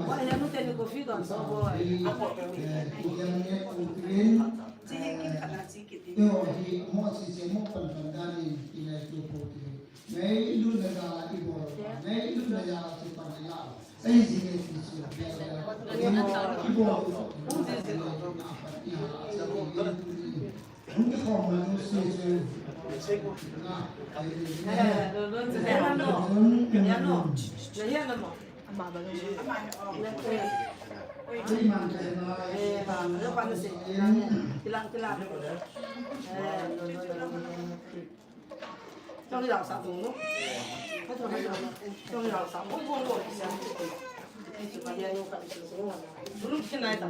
Wah, ya nu tene ko fi don so bo. Trong cái đảo sạc vùng lúc trong cái đảo sạc vùng vùng rồi chỉ có đèn cạnh lúc trên này tập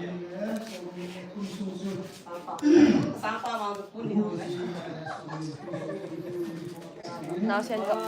sáng ta mà được cuốn nhiều đấy Nào xem cậu.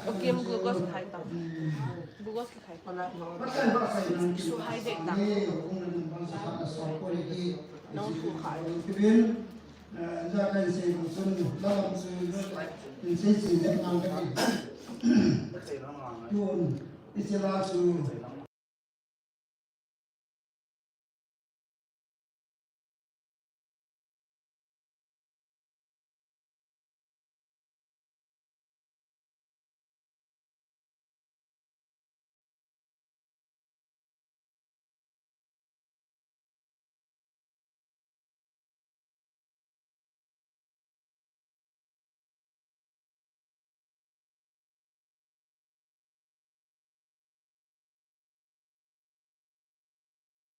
Oke, glucose khai tao. Glucose khai. Su hai dek tao. Nấu su khai. Ra cái gì cũng xuân lo làm sự mình sẽ chỉ để làm cái gì luôn đi chơi la su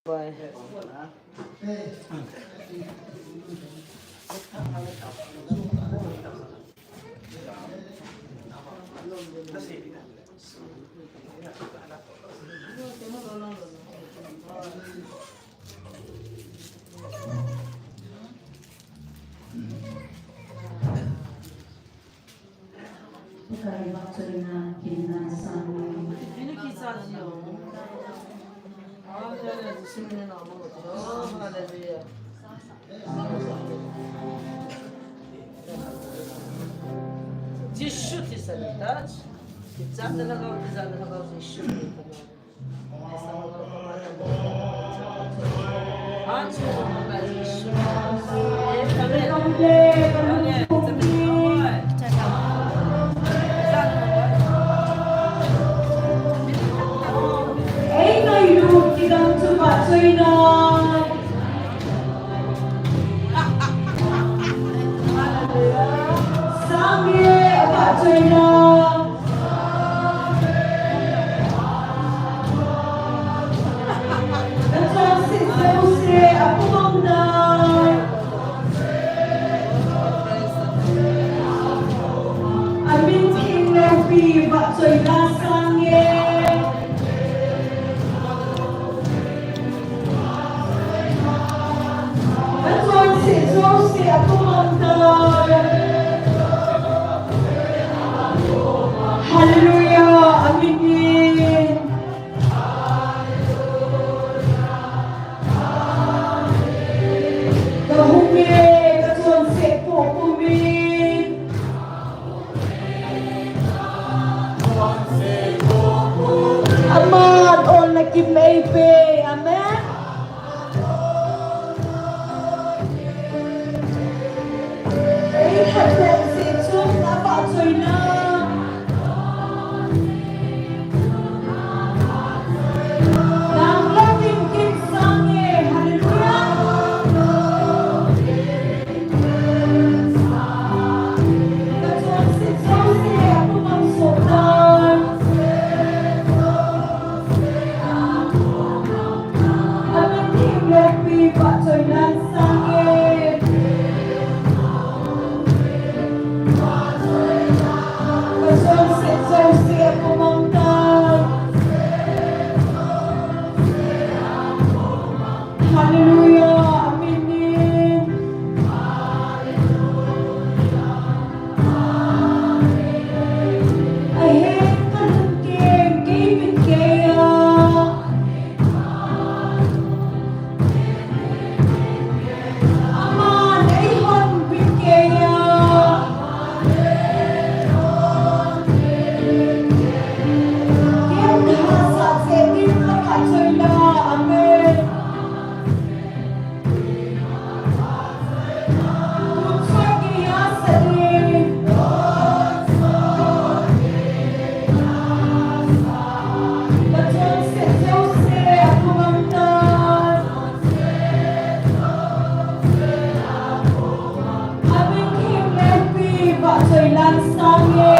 Bye. Kali waktu na kinasa Ini kisah sih. Ah, jadi di sini nama betul. Ada dia. Dişut istedik. Zaten ne kadar güzel ne kadar dişut. Ấy nơi lụt thì đang cho bạn chơi nào. Sang nghe bạn chơi nào. Entonces eu seré a comandar. Amin king lepi bạn chơi na sang nghe. Entonces eu seré a comandar. Hallelujah, amin. Kahungi, katuan sepo kumin. Aman, on lagi maybe, amen. Eh, katuan sepo, apa coy na? Nang loving king sange, hallelujah. Katuan sepo, aku masukkan. Amin king lepi, Pak Coy nan sange. Katuan sepo, aku mangkal. Hallelujah, amin. I hate kalungking, giving kaya. Aman, ay hanbin kaya. Kaya nahasa sa atin makatsoy na, amen. Tunsay kaya sa din. Katuan sepo, aku mangkal. Amin king lepi, Pak Coy nan sange.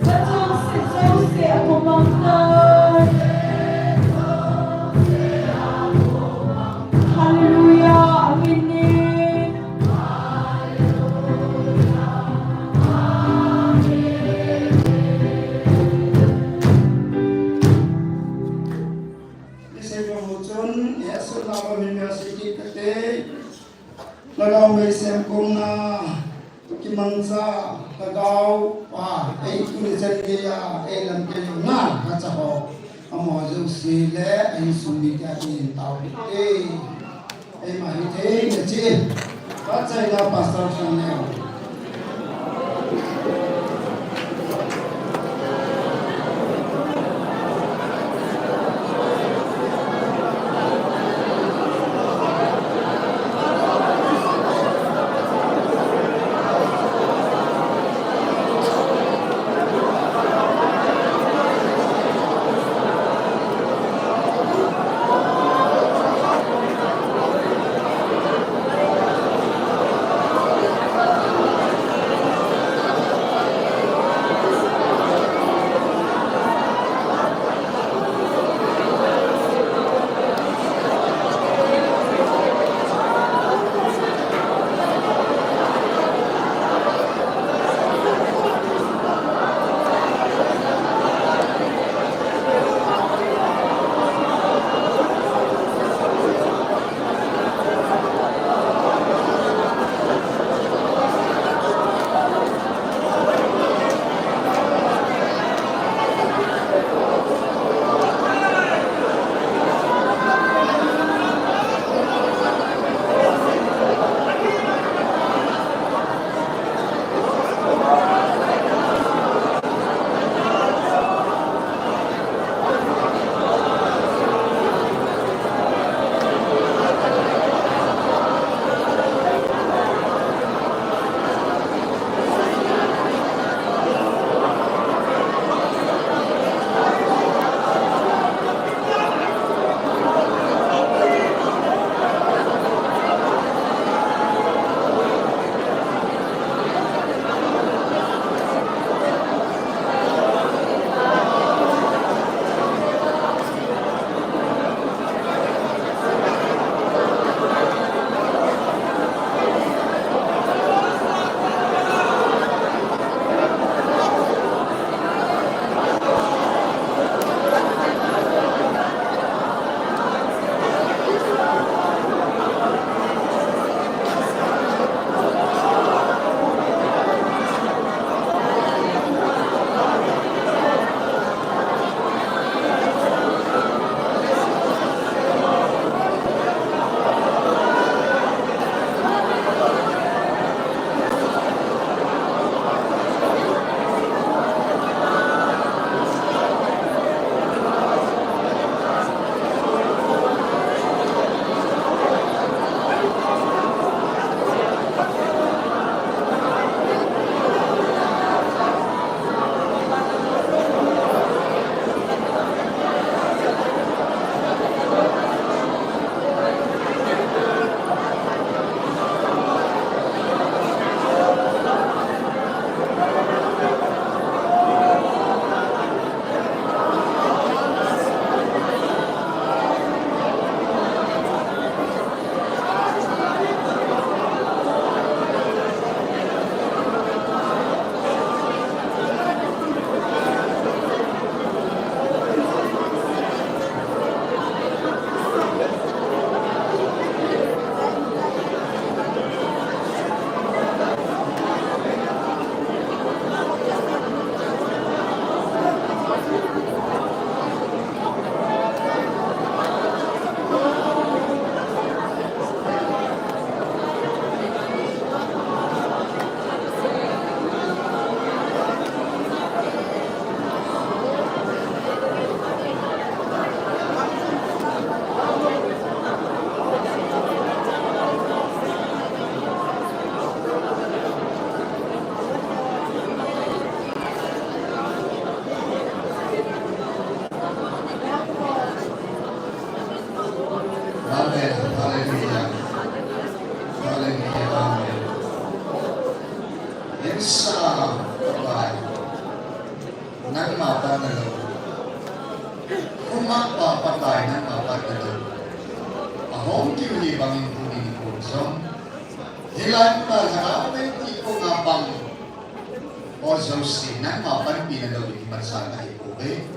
Katuan sepo, aku mangkal. Hallelujah, amin. Isay pamuchon, Yesu nama University kate, lagaw may siyangkong na kimangsa, lagaw, ay tulisan kaya, ay lang kayo nga, katsako, amazong sila, ay sumikatin tao kate, ay mahite, kacil, katsay na pastor Chanel. Insa babae. Nang mapatalo. Kumapa patay nang mapatalo. Ahong kiuli bangin kuni ni Kursong. Hilan pa sa may tipo nga bang Ozo sinan mapan pinadaw di marsana ipuke.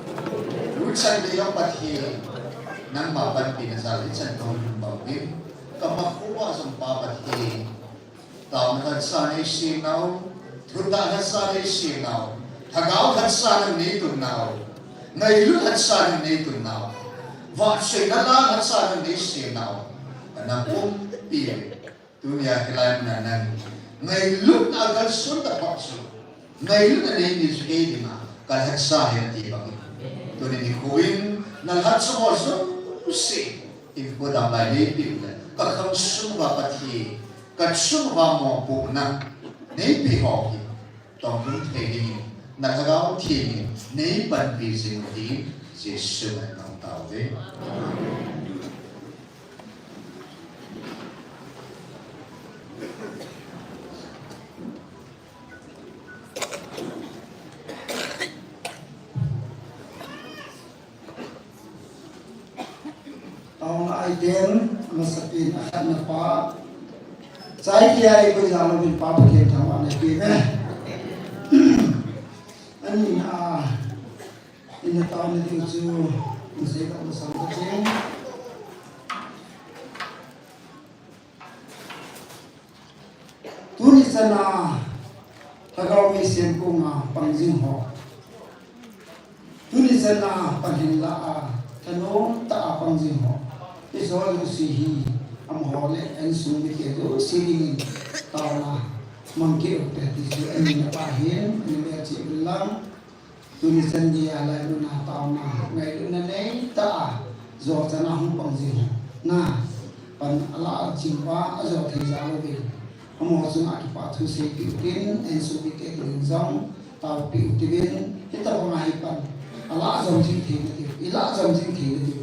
Lutsan diyo pati nang mapan pinasalit sa nung bawin. Kamakuha sa papati. Taon sanay sinaw, tuta sanay sinaw, hagaw sanay nito now, ngayon sanay nito now, vaksin na lang sanay nito sinaw, anapong piyo, tunya kilayan na nang, ngayon agad sunta pakso, ngayon na nainis kayo na, kalhat sahin tibang, tunin ikuin, nalhat sa moso, si, ipo damay naipiw, kakang sumba pati, Katsumwa mo po na naipihoki tongkong tingin nakagaw tingin naipanbisin din si suman ng tao. Taong ay din masapin akan na pa saya kira ibu jalan bin papa kita mana kita ani ini tahun itu masih tak bersama kecil tulisan tagaw mesin kunga pangjing ho tulisan panhila kanong ta pangjing ho iso sihi am hole en sumi ke do siling tauna mangke opeti su en na pahin en me chi bilang tulisan dia ala na tauna ngai na nei ta zo chana hum pangji na pan ala chimpa azo thei ja lo bi amo su na ki pa thu se ki tin en sumi ke ling zong tau pi tin hita ko ngai pan ala zo jing thi ni ila zo jing thi ni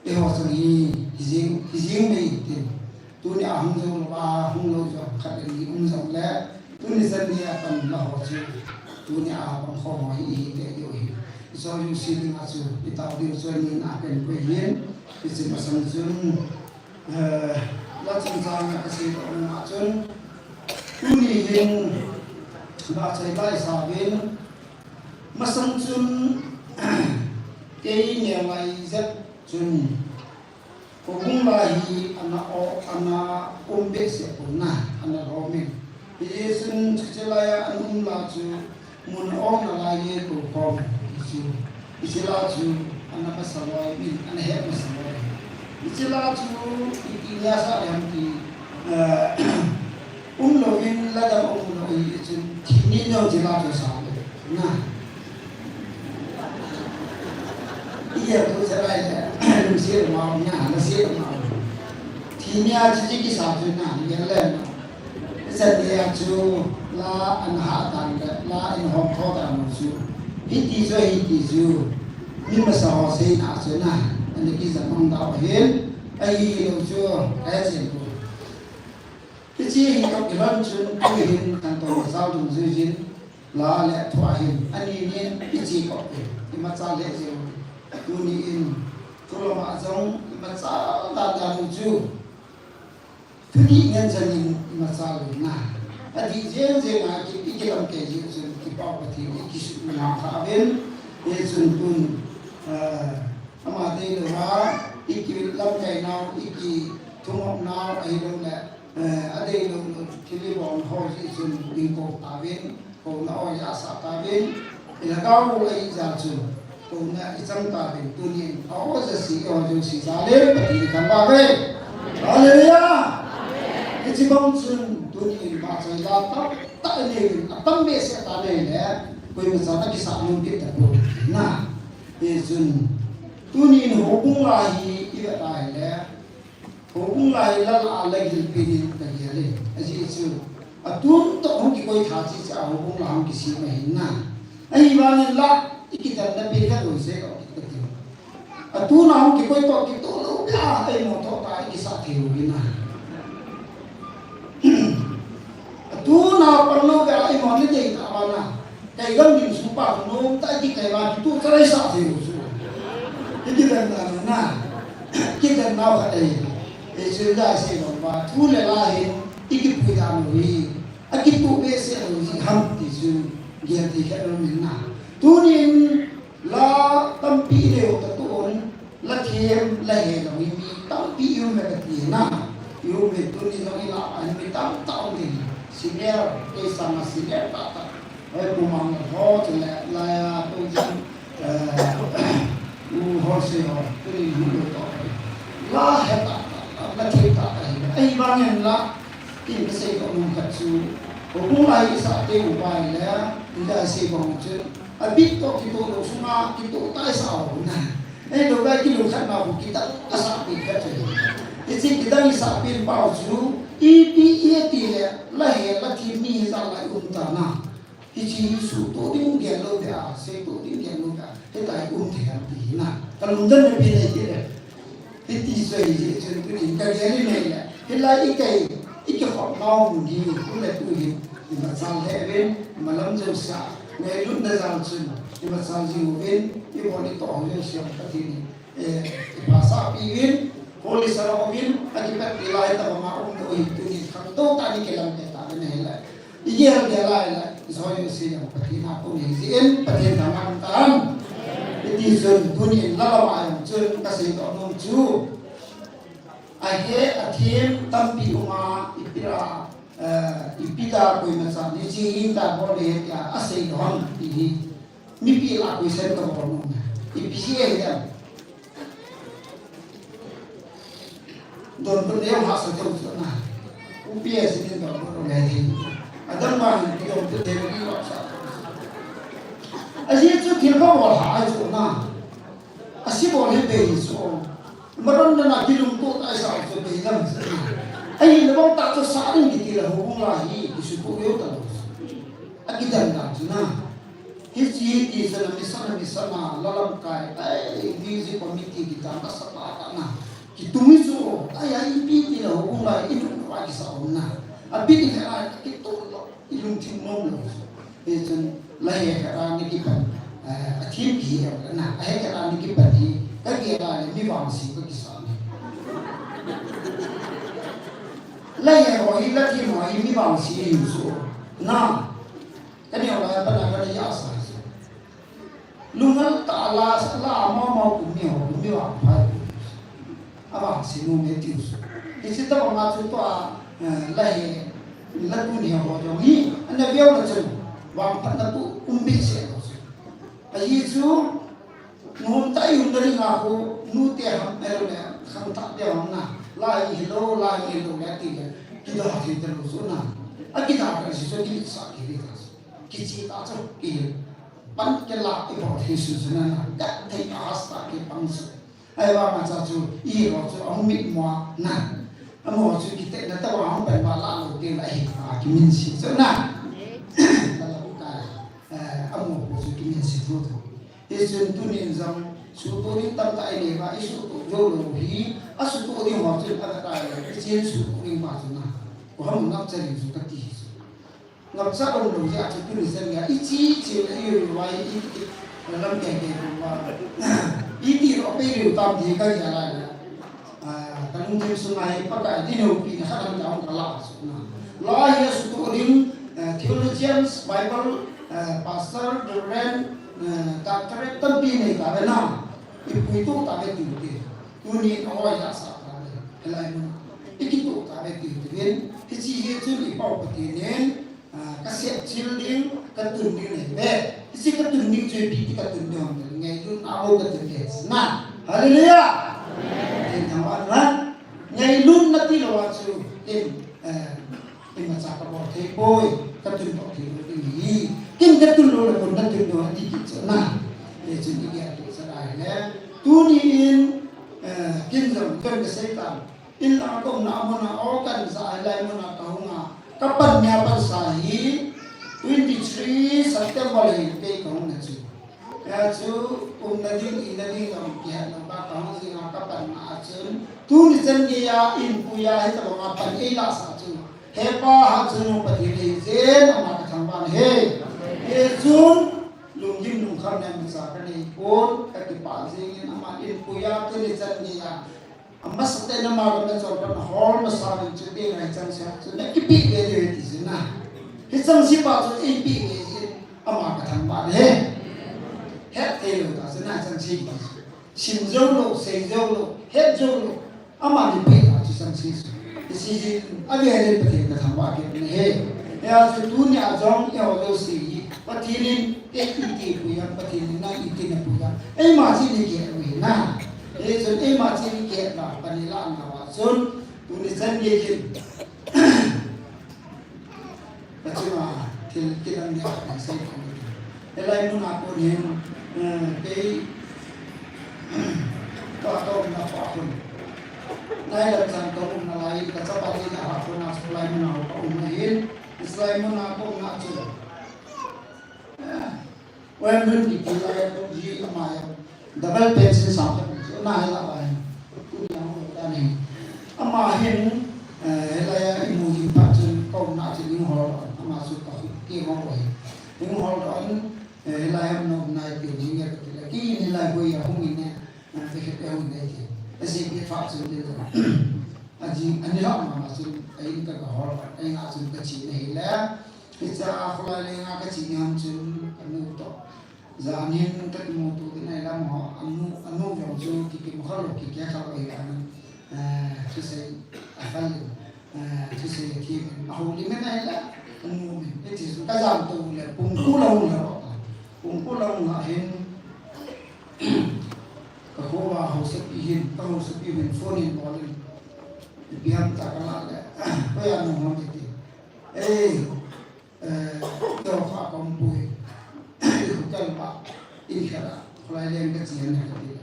họ sẽ riêng mình thì tôi đã hung dâu và hung lâu rồi khát đi hung dâu lẽ tôi đi dân đi phần là họ chịu tôi đã bằng khó hỏi ý để điều hiểu do yêu xin đi ngã chịu đi tạo điều cho nên là cần quay hiến thì chỉ mà sống chung là chúng ta là sự động ngã chung tôi đi hiến và chạy tay xả bên mà sống chung cái nhà này rất chung kung lahi ana umbe se puna ana romen yesun chelaya anum la chu mun ong na la ye ko kom isu isila chu ana pasawai min ana he pasawai isila chu ikinya sa yam ki lovin la da lo isu thini no jila to sa na iya tu serai lusia mau nya lusia mau tinia cici kisah tu na yang lain sedia tu la anha tan la in hong kho ta mu su hiti su ni masa se na su na ani kisah mong da hen ai lu chu ai chen tu cici hi ko kiran chu ku hin tan to sao tu su jin la le thua hin ani ni cici ko ni ma cha le je Tuni in kalau macam masalah tak ada lucu, tuni ingat jadi masalah na. Adi je na kita orang kerja kita pati kita nak kahwin, yesun amade lewa, iki lam kai nau, iki tungok nau, ayo le, ade lo kili bong hoi yesun ingko kahwin, kau nau ya sa kahwin, ilagau mulai jatuh. Tuna isang tabi tunin ako sa siyo yung si Salim pati kan babe haleluya iti bang sun tunin masay latap tanin atang besi tanin kuy masana kisah mungkin tako na isun tunin hubung lahi iba tayo hubung lahi lala alagil pinin nagyari asi isu atun to hong kikoy khasi sa hubung lahang kisi mahina ay ibangin la kita na pilihan ko se ko kita atu na ko ko to lo ka ay mo to ta ki sa thiu na atu na par món cái gì cả mà cái găng điểm số bạc nó tại cái mà tu cái sao thì cái lần là cái lần nào cả đây để xử ra sẽ và thu lại hiện cái phụ đảm rồi cái tu bé sẽ rồi ham thì sự nghiệp thì cái đó mình tu nên là tâm pi đều ta tu ổn là thêm là hệ là mình tâm pi yêu về cái gì yêu về tu nên nó là anh mình tâm tạo thì xin nhớ cái sama xin nhớ ta ai cũng mong họ thì là tôi dân họ sẽ họ cái gì cũng được là hết ta là chơi ta ai bằng em là cái sẽ có một cái sự cũng lại sẽ tiêu bài là người sẽ bằng chứ biết to kita lo semua kita tak sao nah đồ cái lục khác nào kita tak sapi cái gì thì kita ni sapi bao nhiêu ý là hệ là thì mi ra lại ta na chỉ số tổ tiếng điện lâu cả sẽ tổ tiếng điện lâu cả cái tại thì làm gì na kalau dân là bị này chứ cái tí rồi cái này là cái lại cái họ mau một gì cũng là tụi nhưng mà sao thế bên mà lắm rồi sao ngày lúc đó giao chân nhưng mà sao gì bên cái bọn đi tỏ lên xem cái gì bahasa pin polis sarong pin anh phải đi lại tao mà ông nội tụi mình không tốt ta đi cái làm cái ta này lại ý là lại rồi sẽ làm cái gì nào cũng như diễn cái gì nào làm tan cái gì rồi tụi mình là làm chân cái gì đó nông chú ai cái thiên tâm pi uma ipira ipida koi masa ni chi ta bole ya asai don ini mipi la koi sen to bon ipi ya don don dia hasa to na upi ya sin to bon le ni adam ma ni yo to de ni wa sa asi chu thil ko wa ha chu na asi bo le be so maron na kilum to ta sa so be lam ai là bông tạo cho xã đình thì là hồ là gì thì sự cố yếu tao anh cái đàn nào chứ na cái gì thì giờ là mình sao là làm cái đi gì còn mình thì ta đã sắp lại na thì tụi mình số ai biết thì là hồ là ít lúc phải cái sao na à biết thì phải cái tổ ít lúc thì mong là thì chân lấy cái ra những cái phần thiên kỳ là na ai cái ra những cái phần thì cái kia là mình vào gì cái sao lấy hỏi là thì hỏi mi bằng gì hiểu số na cái điều là bắt đầu cái giá sai lúc đó ta là mau cũng nhiều phải à bằng gì mua mấy tiêu số thì sẽ tao mà chúng ta lấy là cũng nhiều họ giống như anh ấy biểu là chừng vàng phát là cũng biết sẽ rồi ấy chú ngôn tay dùng cái nào cũng nuôi tiền này rồi không thắt đeo na lai hello là thì kita hati terus na kita akan sesuatu yang sakit kita kita tahu kita pan kelak itu Yesus na kat thay asta ke pangsu ai ba ma cha chu i ro chu ong mit mo na amo chu kita na ta wa ong pen ba la lo te lai a ki min si chu na la ka amo chu ki min si chu Yesus tu ni zam su tu ni tam ta ai ne ba isu tu jo lo hi asu tu ni mo chu ta ta cái chiến su ni ma chu na của hắn ngọc chân dùng các tỷ ngọc sát ông đầu ra cho cái dân nhà ít chí chiều yêu vay ít là năm kẻ và ít thì họ bây điều tam thì cái nhà này cái ông thêm số này bắt đại đi nhiều kỳ khác làm giáo cả lạ lo hier studium theologians bible pastor the ren doctorate tâm pi này cả bên nào itu tak ada tinggiuni awal ya sa lại cái tụ ta về tiền tiền cái gì hết chứ bị bảo cái tiền nên các sẽ chiêu đến các tuần như này về cái gì các tuần như chơi bị các tuần đường ngày luôn áo các tuần đẹp na hallelujah tiền thằng bạn đó ngày luôn là tí là chú tiền mà sao các bạn thấy bôi các tuần bảo thì nó gì kinh các tuần rồi là còn các tuần đường đi kịp chỗ na để chúng đi nghe được sẽ lại nhé tu đi in kinh dòng cơn cái xây tạm in la ko na mana o kan sa lai mana kaunga kapan nya pan sahi 23 September ke kaunga chu ya chu nadi ngam kya na ba kaunga singa kapan na chun tu ni chen ge ya in puya he ta ma pan e la sa chu he pa ha chu no pati le je na ma ka thang ban he sa bin chu te ngai chang sa chu na ki pi ge de ti sin na hi chang si ba chu e pi ge ji ama ka thang ba he he te lo ta sin na chang si sim zo lo se zo lo he zo lo ama ni pi ta chu chang si si a ge le pe ka thang ba ke ne he ya chu tu nya jong ya lo si pa ti ni te ki ti pu ya pa ti ni na i ti na pu ya ai ma si ni ge wi na e chu ai ma si ni ge na pa ni la na wa sun tu ni san ge ki pa chi ma til ki dang ya na sai ko ni lai nu na ko ni pe ka to na pa ko nai la san ko na lai ka sa pa ni na ko na su lai na ko na hin Islam na ko na chu when mun ki ti lai ko ji ma ya double pencil sa ko na la ba ku ya ho ta ni ama hin la ya imu ji pa chen ko na chi ni ho ama su ka ki ho wa ni ho ron la ya no na ki ji ya ki ni la ko ya ho ni ne te ke ho ne ji asi ki fa su ni aji ani la ma su ai ka ho ai nga su ka chi nei la Kita khulai lenga ka chi nyam chun anu to zanin ta mu tu nei la mo anu yo chu ki mo khalo ki kya kha ai an tu se afal tu se ki ma ho li me nei la anu me ti su ka jam tu le pung ku lo na hin ka ho wa ho se pi hin ka ho se pi hin phone in bo le biam ta ka la le pa ya no mo ti do kha kom bui kan ba in khara khulai len ka chian na ti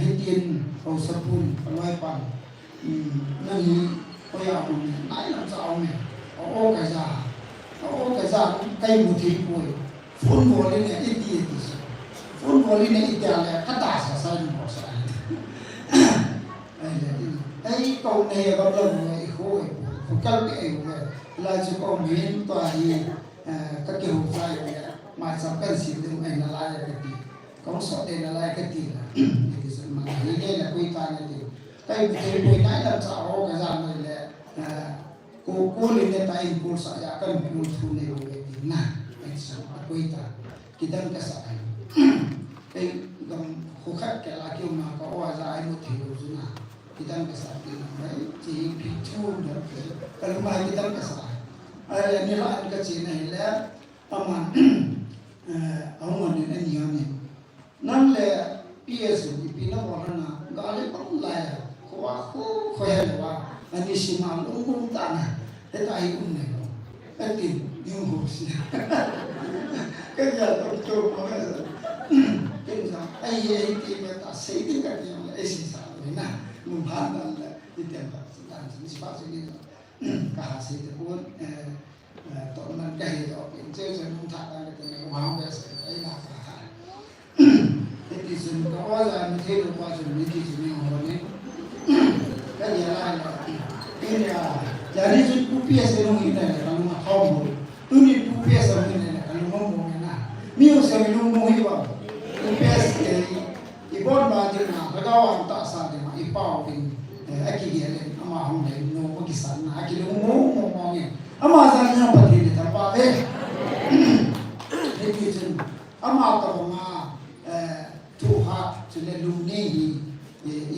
hitin ho sapun alai pan nani ko ya ku nai na chao me o ka za kai mu thi bui phun bo le ne ti ti phun bo le ne ti ya le ka ta sa sa ni bo sa ai câu này có lần này khôi các cái là chỉ có miếng tòa gì các kiểu phải mà sao cần xin được anh là lại cái gì có số tiền là lại cái gì thì mà cái là quy ta này thì cái quy nãy là sao cái dạng này là cô lên đây tay cô sợ ya cần cô thu này rồi thì na anh sao quy ta kita cái sợ cái dòng khu khách cái là kiểu mà có hoa dài một thì rồi na kita kesati, ci picu dan kalau mai kita kesati. Ada ni lah kita cina hilang aman, aman ni ni. Nang le PS ni pina warna, gale pun lah. Kau kaya lewa, ani simal umum tanah, etai umne. Etin diungkus. Kerja doktor mana? Kerja, ayah ini kita sedih kan yang esi sahaja. Nah. Mumpan dan ditembak sedang sebab ini kahasi terpun tonan kahi to pince sen mumtak dan ketemu mau biasa ai nak kahar itu sun kawalan itu lupa sun ini sini orang ni kan ya lah ini ya jadi sun kupiah senong ini kalau nak kamu tu ni kupiah senong ini kalau mau mana miu senong mau hiba kupiah ibon bajir na bagawan tak sa de ma ipao pin aki gele ama hum de no pakisan na aki mo ni ama sa na pati de ta pa ki jin ama ta ma tu ha chule lu ne hi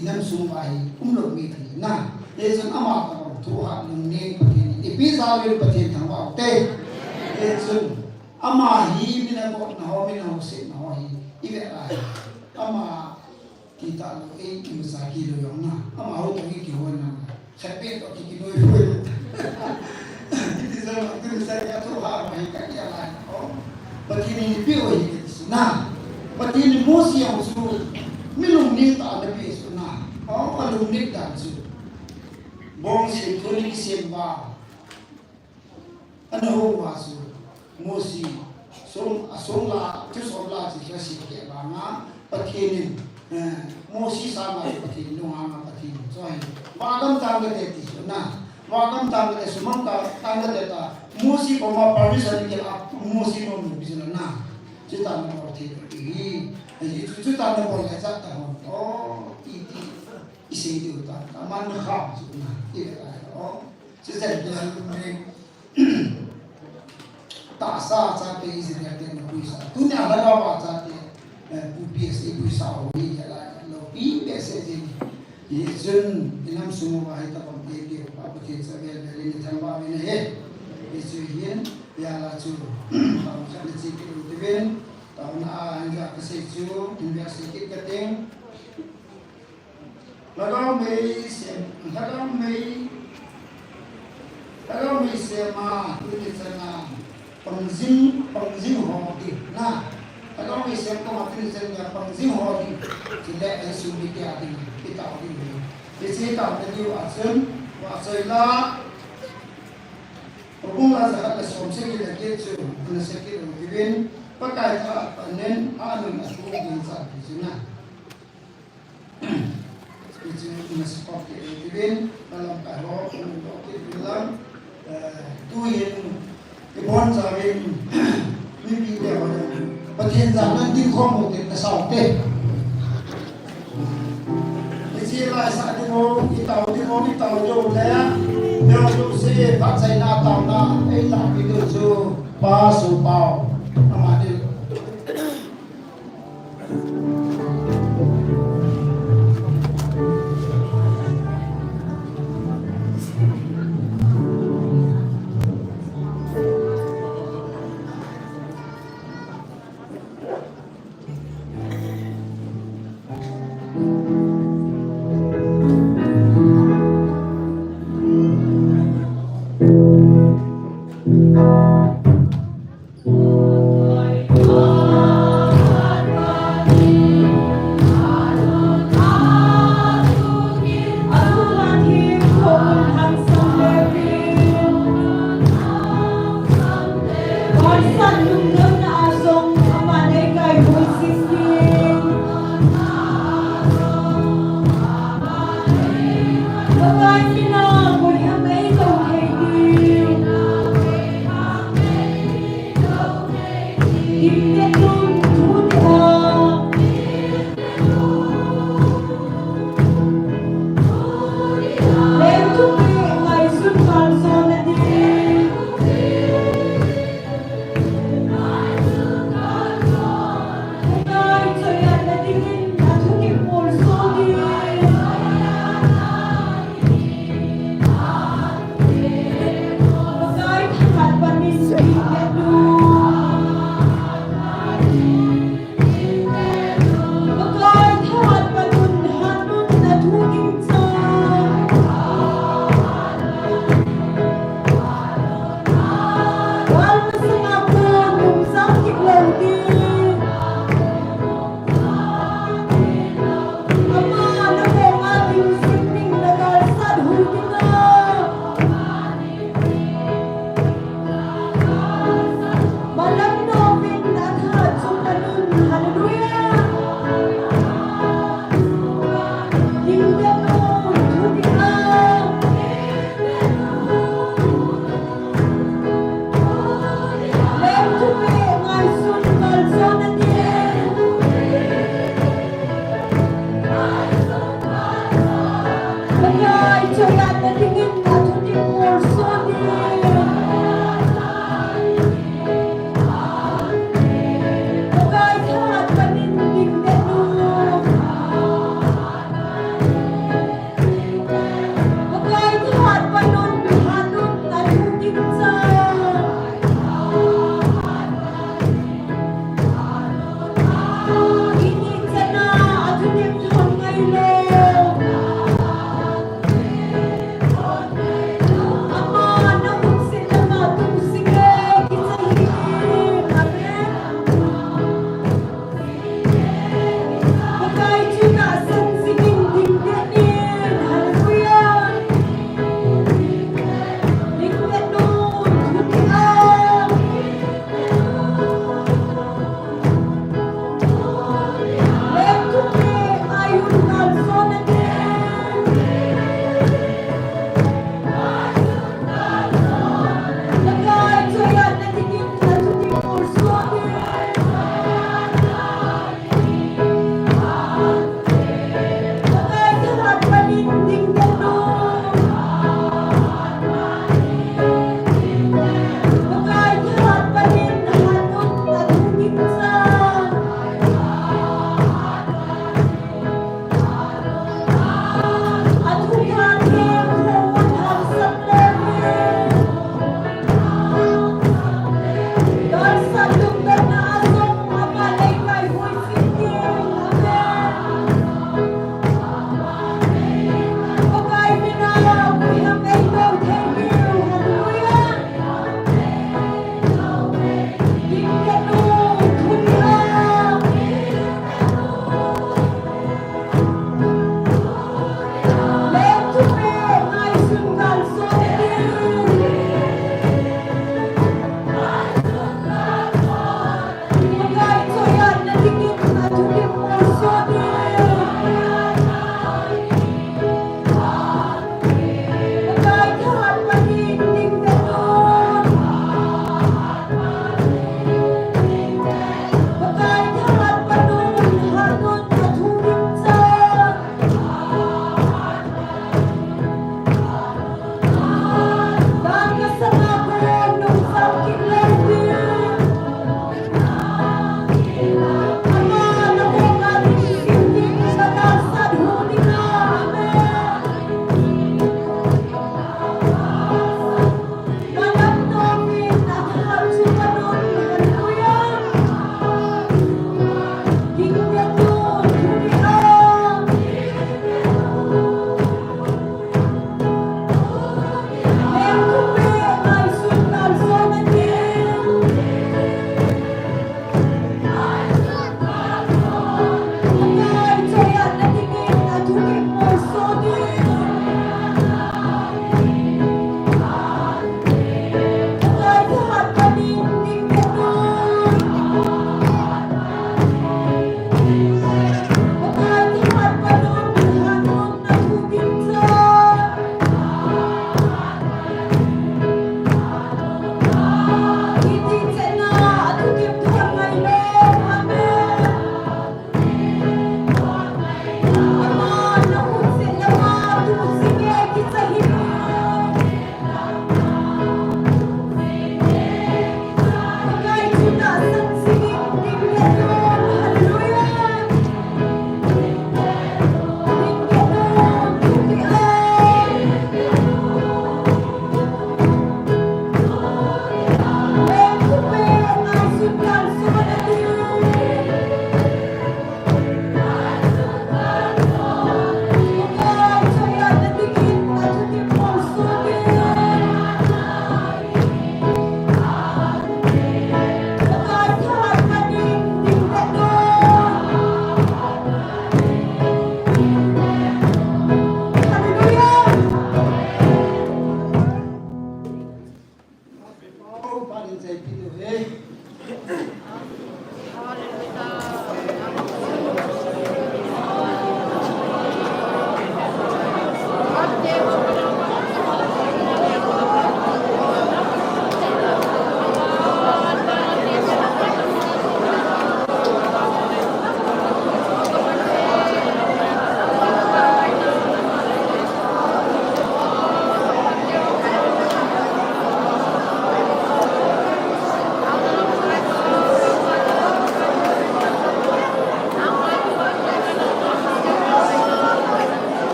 inam sum bai lo mi thi na e jin ama ta tu ha lu ne pati ni ipi sa le pati ta wa te e jin ama hi mi na ko na ho mi na ho se na ho hi ibe ai ama kita lo masa kilo yang na ama ho to ki ho na khape to ki kilo ho itu sama tu saya tu ha mai ka ya la oh begini pi ho ki na begini mosi yang su milung ni ta de pi su na oh alung ni ta su bong si kuni si ba ana ho wa su mosi som la tu som la si ka si ke ba na begini mosi sama seperti nuhama pati soai magam tangga teti na magam tangga te sumangka tangga teta mosi koma permission ke mosi no bisa na cita no pati ini itu cita no boleh jatuh oh iti isi điều ta man khảo chúng ta thì là đó sẽ dần dần mình ta sa sa cái gì này tiền quý sa tu nhà là đâu mà sa tiền bu PS quý sa hồi là lo PS gì ये जन इनाम सुनो वाही तब हम देखे आप के सभी लेने थंबा में है इस यूनियन या लाचू हम चले चिके उठें ताऊ ना अंजा कसेचू यूनिवर्सिटी कटें लगाओ मई से माँ तुझे चना पंजिंग होती ना लगाओ मई से तो मात्र चना पंजिंग होती जिले ऐसे भी क्या दी kita ini, di tahu tadi wasil Pagunglah sa kasomse kita kitso, nasakit ang tibin, pakai panen anong asubin sa kisuna. Kitso nasakot ang tibin, alam karo, ang dokit bilang, tuhin, ibon sa amin, bibigyan ko na, paghindanan din ko mo din nasawte. Sila sa mo itaw jo kaya yo si pak sai na taw na ai la bi do so pa so pao amade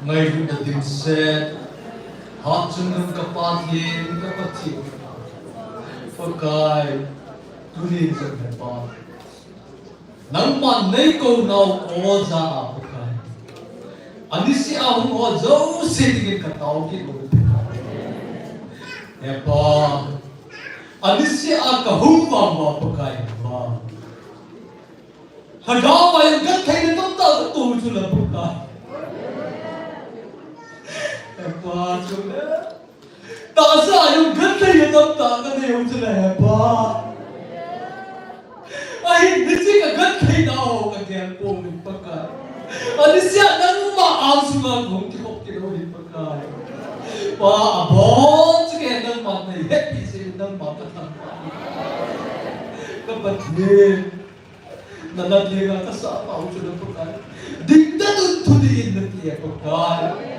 ngay lúc đó tìm xe hát chung nâng cấp ba thiên cấp ba thiên phật cài tu niệm dân phải ba nắng mặn lấy câu nào ô ra phật cài anh sĩ ông họ dấu xin cái cả tàu cái lối em ba anh sĩ cả hung vàng mà phật cài ba hà đó mà em cất thấy nó tao cái tù cho là phật cài Hebat juga. Tak sayang ganda yang tak kan yang sudah hebat. Ay, nisi kagat kay tao kagyan po ng pagkain. Ano siya nang maam sunga kong kikop kinohin pagkain. Pa abot sige nang matay happy siya nang matatangpan. Kapatid, nanaglinga ka sa tao siya ng pagkain. Digda doon tuliin na tiya pagkain.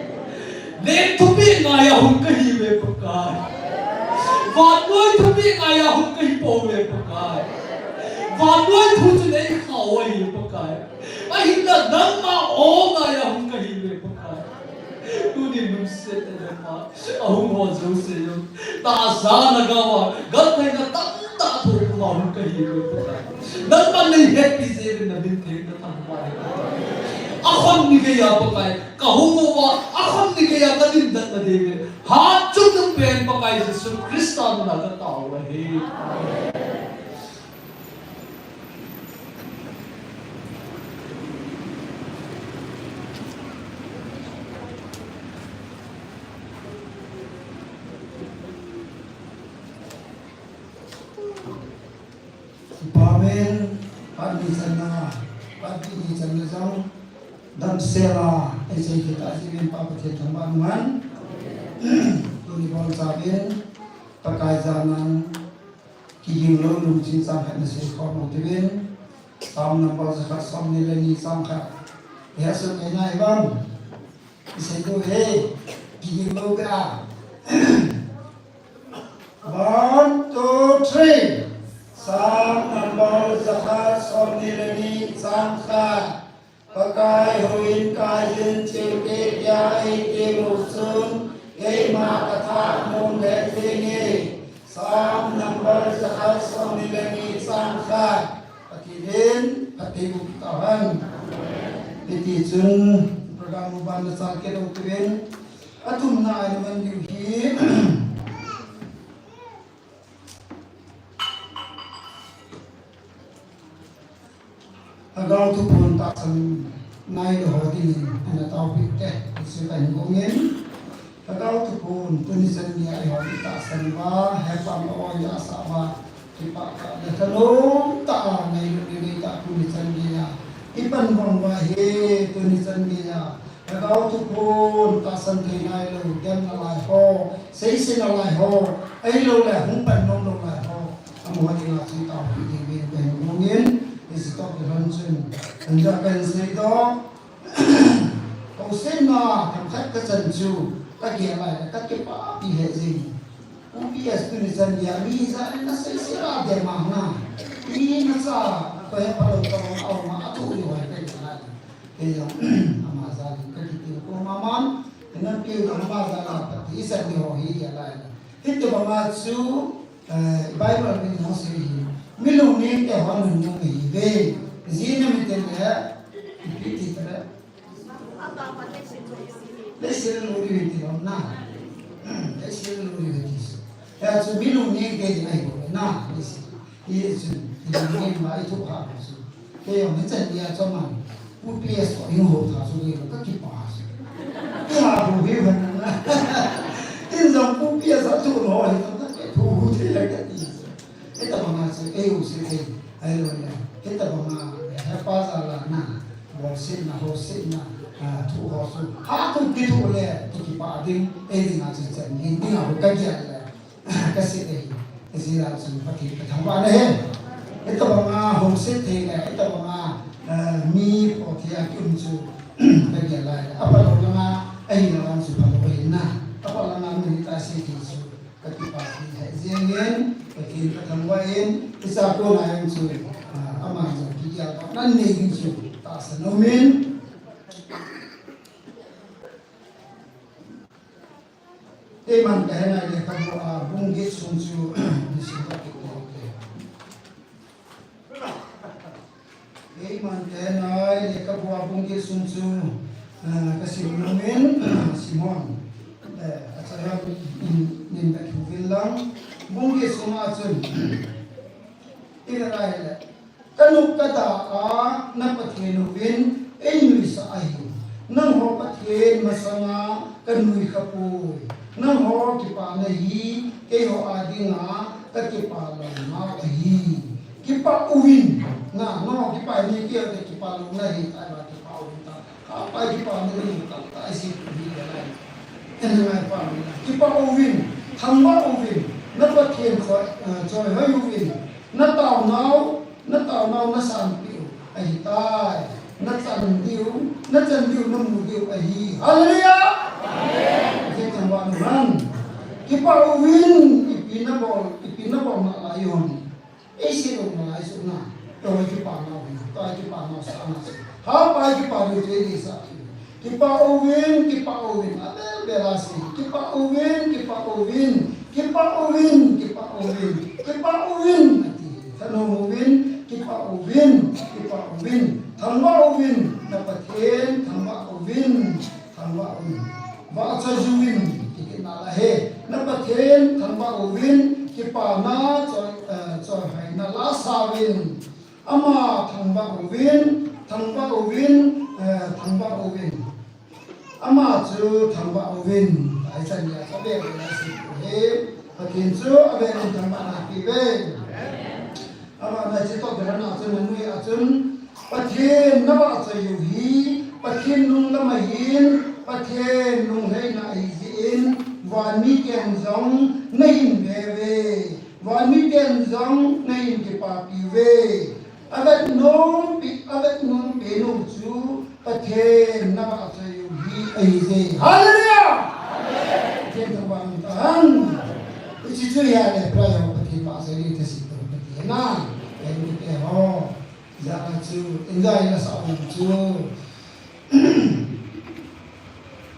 Nên thu bị ngài hùng cái gì về Phật cài, và nuôi thu bị ngài hùng cái bộ về Phật cài, và nuôi thu cho đấy khẩu ấy Phật cài, anh là nắng mà ố ngài hùng cái gì về Phật cài, tu đi nung sẽ thế mà, hùng hoa dấu sẽ dùng, ta xa là gawa, gật hay là tắm ta thôi mà hùng cái gì về Phật cài, nắng mà này hết cái gì là bên thế nó thằng mai. Akhon ni kaya pakai, kahungo wa akhon ni kaya kadin dat na David. Hachuk ng pen pakai Jesus Kristo na nagatawa he. Amen. Pagi sana jauh. Dan sela ese kita sibin pa pati tambangan tuni bon sabin pakai zaman kijing lo lung chin sam hat nasi kho motivin sam number zakat sam nilani sam kha ya so kena ibam ise do he kijing lo ga 1 2 3 sam number zakat sam nilani sam kha pakai huin kain cewek ya ike musun ma kata mun ini sam number zakat sam nilani sangka patidin patibu kawan pitijun program uban sakit ukurin atum na elemen yuhi agak tu pun tak senai dah ini anda tahu fikir sesuatu ngomongin agak tu pun tulisan dia yang tak senwa hebat awal ya sama kita ada kalau tak nai diri tak tulisan dia ipan bangwa he tulisan dia agak tu pun tak senai lo dan alai ho seisi alai ho lo lah humpan nong alai ho amu hati nak cerita ini ngomongin stop the luncheon anda kan sedo kau sena kan kat kesenju tak kira lah tak kepa pi hezi ubi aspirasi dia bisa nasi sirah dia mana ini nasa apa yang perlu kau awak tu yang ada jalan dia amazal kita ko maman dengan piu amazal apa isa dia hohi jalan itu bangsu Bible ni nasi मिलूं ने के हम नु के वे जीने में ते है पीती तरह लेसिल लोरी वेती ना लेसिल लोरी वेती है तो मिलूं ने के नहीं हो ना लेसिल ये जो ये माई तो खा सु के हम चल दिया चमा UPS को यूं हो था सु ये का की पास क्या हो भी बनना इन सब UPS तो हो है तो तो होते लगे kita mengasih UCC ayolah kita apa salah na bosin na hosin na tu hosu aku gitu boleh tu kipading ngasih jadi ini aku kajian lah kasih deh kasih langsung pakai ketambah deh kita hosin deh kita mi potia kuncu kajian lah apa lama langsung pakai na apa lama meditasi gitu ketika hajian Kita tambahin isa ko na yung su ama sa kiyal nan ne yung su ta sa nomin man ka na le ka bungi sungsu ni sinta ki ko man ka na le ka bungi sungsu kasi namin Simon acara in ba bilang bungi sumatsun ila kanuk kada na pathinuin enui sa ayu nang ho pathin masanga kanui kapoy nang ho kipa na hi ke ho adinga ka kipa na hi kipa uwin na no kipa ni ke ke kipa lu na hi ta ba kipa uwin ta apa kipa ni ta isi ni la en ma pa kipa uwin thamba uwin na pathin ko choi ho uwin na tao nau na san piu ai tai na chan diu na mu diu ai haleluya amen ke tamba nan kipa uwin ipina bol na layon isi ro na isu na to kipa na sa na ha pa kipa ro je ni sa kipa uwin abel berasi kipa uwin Tanong uwin, kipa uwin, thamba uwin, napatin, thamba uwin, baca juwin, ikinalahe, napatin, thamba uwin, kipa na, coy na lasawin, ama thamba uwin, ama cu thamba uwin, aisan ya sabe berasi he, akin cu abe thamba nakibe. Ama na cito berana acun nui acun patien naba acayu hi patien nung lamahin patien nung hei na izin wani ken zong nahin bebe wani ken zong nahin kipapiwe agat nung penung cu patien naba acayu hi aize haleluya patien terbang tahan cicu ya le prayo patien pak seri tesi na yang kita jangan cu enjoy la sa cu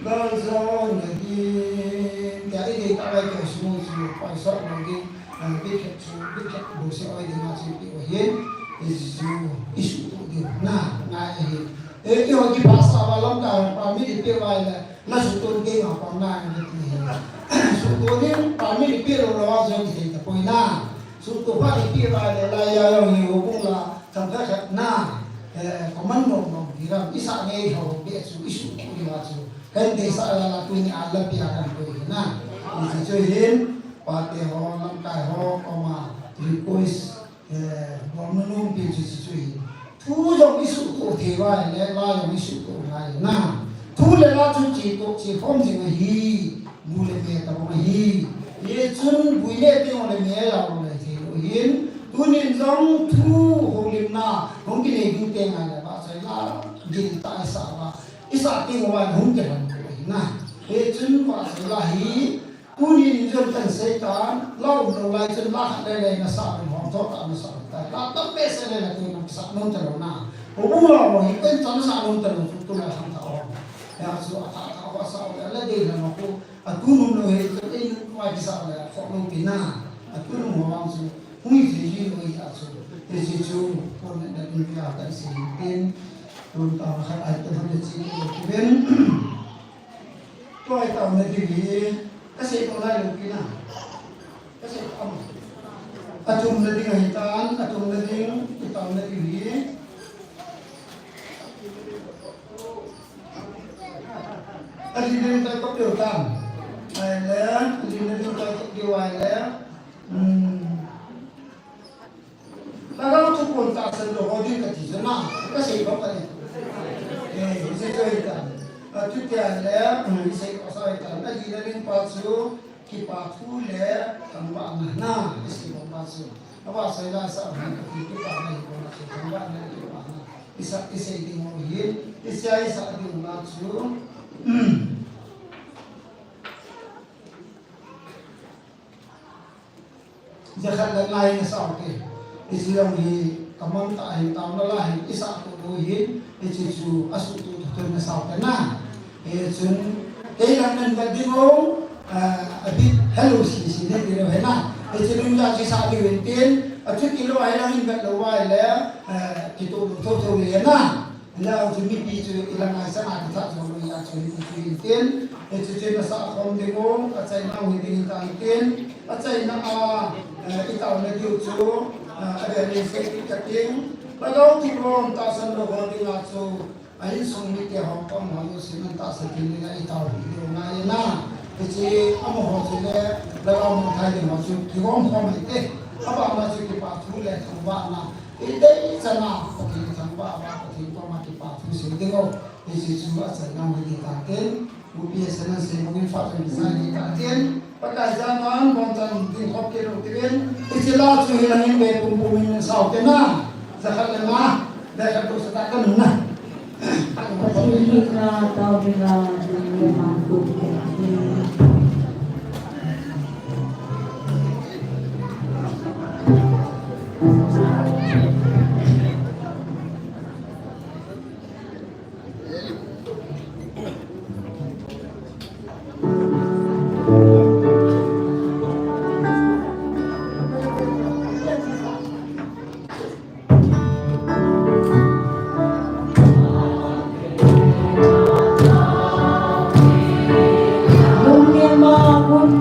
galzon lagi jadi kita lagi semua cu pasal lagi bikin dosa lagi masih diwahin isu tu na itu lagi pasal malam kan kami dipilih la sutun ke apa na sutunin kami dipilih orang yang kita punya suatu hari kita ada layar yang hubung lah sampai na komando no kira bisa nih kalau isu di masuk kan desa lalu ini Allah biarkan tu na dicuciin pakai holam kai ho koma request menung dicuciin tu yang isu tu tiba le la yang isu tu lain na tu le la cuci tu form jangan hi mulai kita hi ye cun buile tu oleh mela oleh hin tunin zong tu holim na hong kini gute ngala ba sai la jin ta sa ba isa ti wa hong ke han ko na e chun wa sai la hi tunin zong tan sai ta lau no lai chun la le na sa hong to ta na sa ta la ta pe se le na ku na sa non ta na o bu la mo hi pen ta na sa non ta no tu la han ta o ya su ata ta wa sa la de na no ko atunu no he te ni wa di sa la ko no pina atunu mo wang su Mui jadi mui asu, jadi tu pun ada dunia tak sihir, pun tahu hal itu boleh jadi kiben. Tuai tahu nanti ni, kasih kau lagi kena, kasih kamu. Acung nanti ngahitan, acung nanti kita nanti ni. Tadi nanti tak kau diutam, ayah, tadi nanti tak diwayah. Kalau tu pun tak sentuh hodin kecil senang, kasih kau tadi. Saya cerita. Tu tiada, saya pasal itu. Lagi dari pasu, kipatu le, tambah mana, istilah pasu. Apa saya rasa itu pakai pasu, tambah mana kipana. Isa di mobil, isa di pasu. Jangan lain sakit. Isilang hi kamang tayo taon na lahi isa tutuhin ichisu asutu tutur na sa na ichun kailangan ba dingo a bit hello si ne ni he na e che lu ya chi sa bi wen tin a chu ki lo ai lang in gat lo wai le ki to to le na la chu mi pi chu ilang ai sa na ta chu lo ya chu ni tin e che na sa khom de go a chai na wi ding ta tin a chai na i tao na diu chu a de le se ki ka tin ba lo ti rom ta san lo ho ding a chu ai song mi ke hong kong ma yo sin ta sa tin ni i tao ni lo na na 이제 아무 호텔에 내가 뭐 타이게 맞죠 기본 포함이 돼 아빠 맞죠 그 바투래 정바나 이때 있잖아 거기 정바와 거기 포함이 바투 생기고 이제 주가 전화 우리 같은 우리에서는 세목이 파는 이상이 같은 바까지는 본전 그 호텔로 들은 이제 라주 하는 게 공부하는 사업이나 자하려나 내가 또 사다는 나 Kita tahu bila dia mampu. Hãy subscribe cho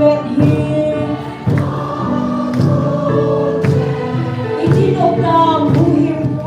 kênh Ghiền Mì Gõ để không bỏ lỡ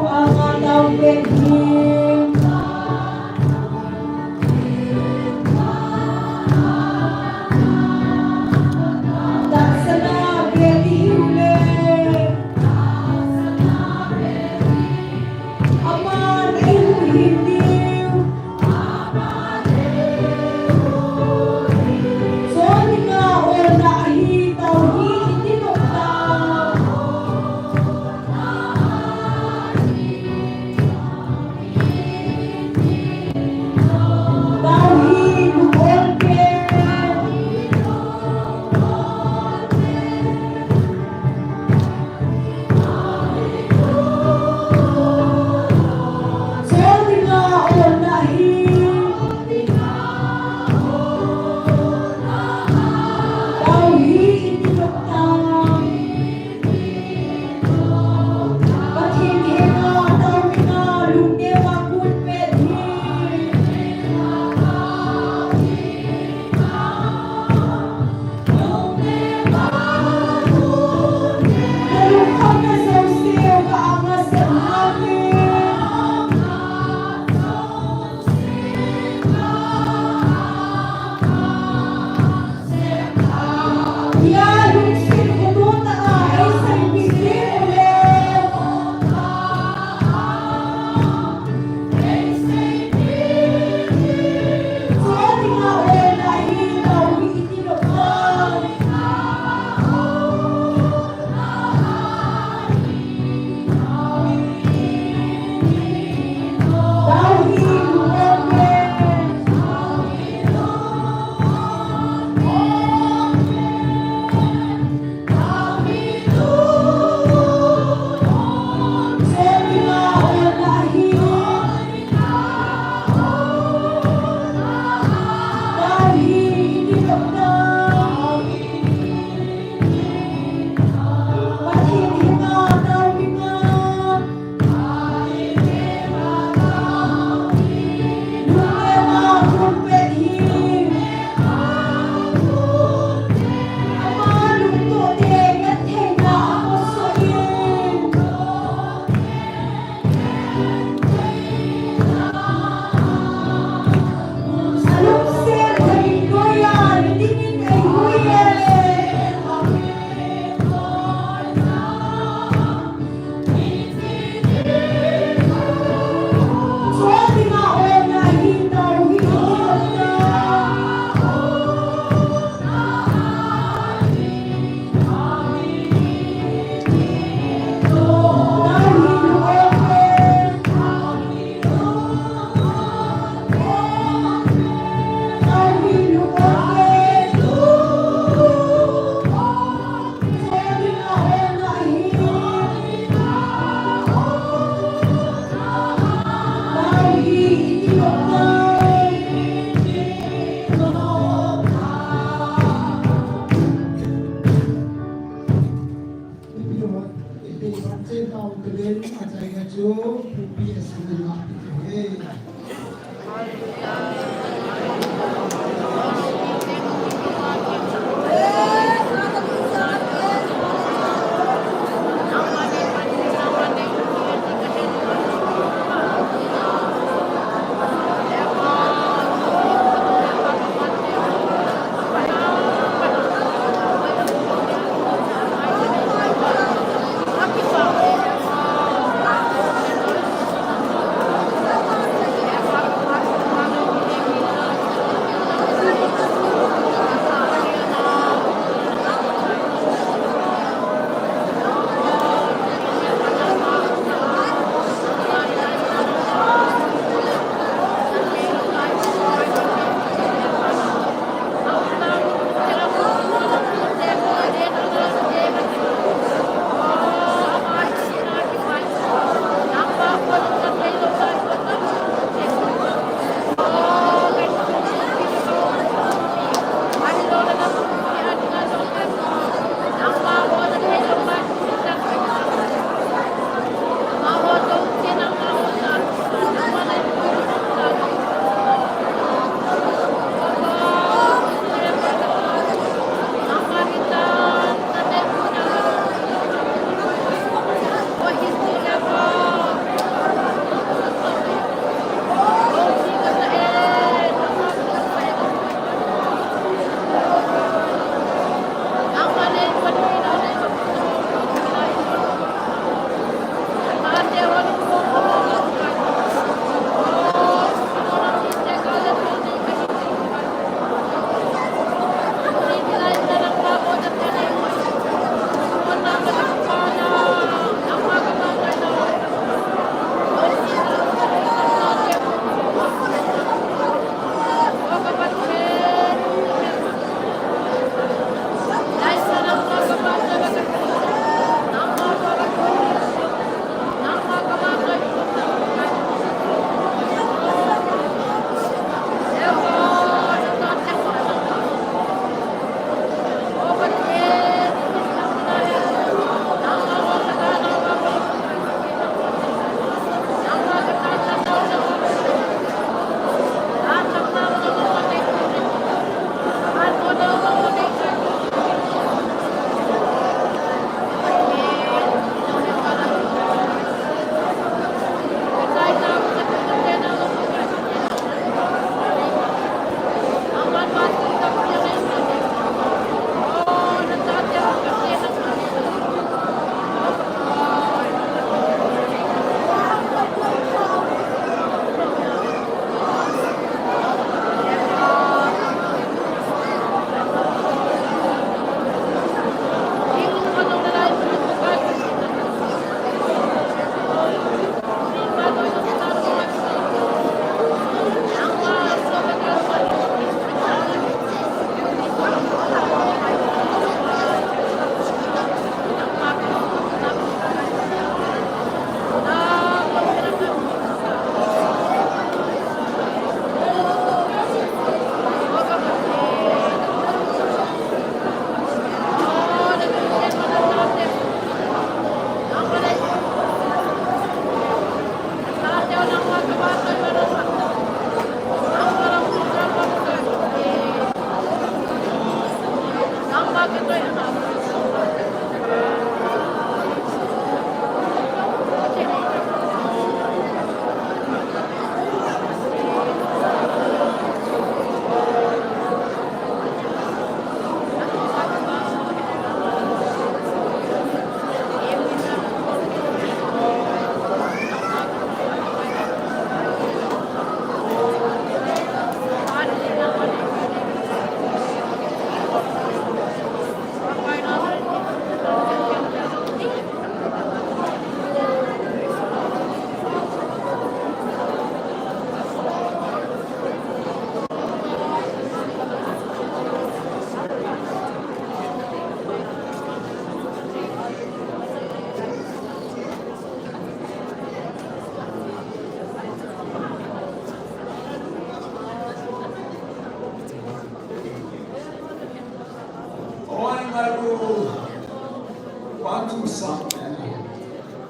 Sate tau tegen acai gajo pupi esunga pitohe.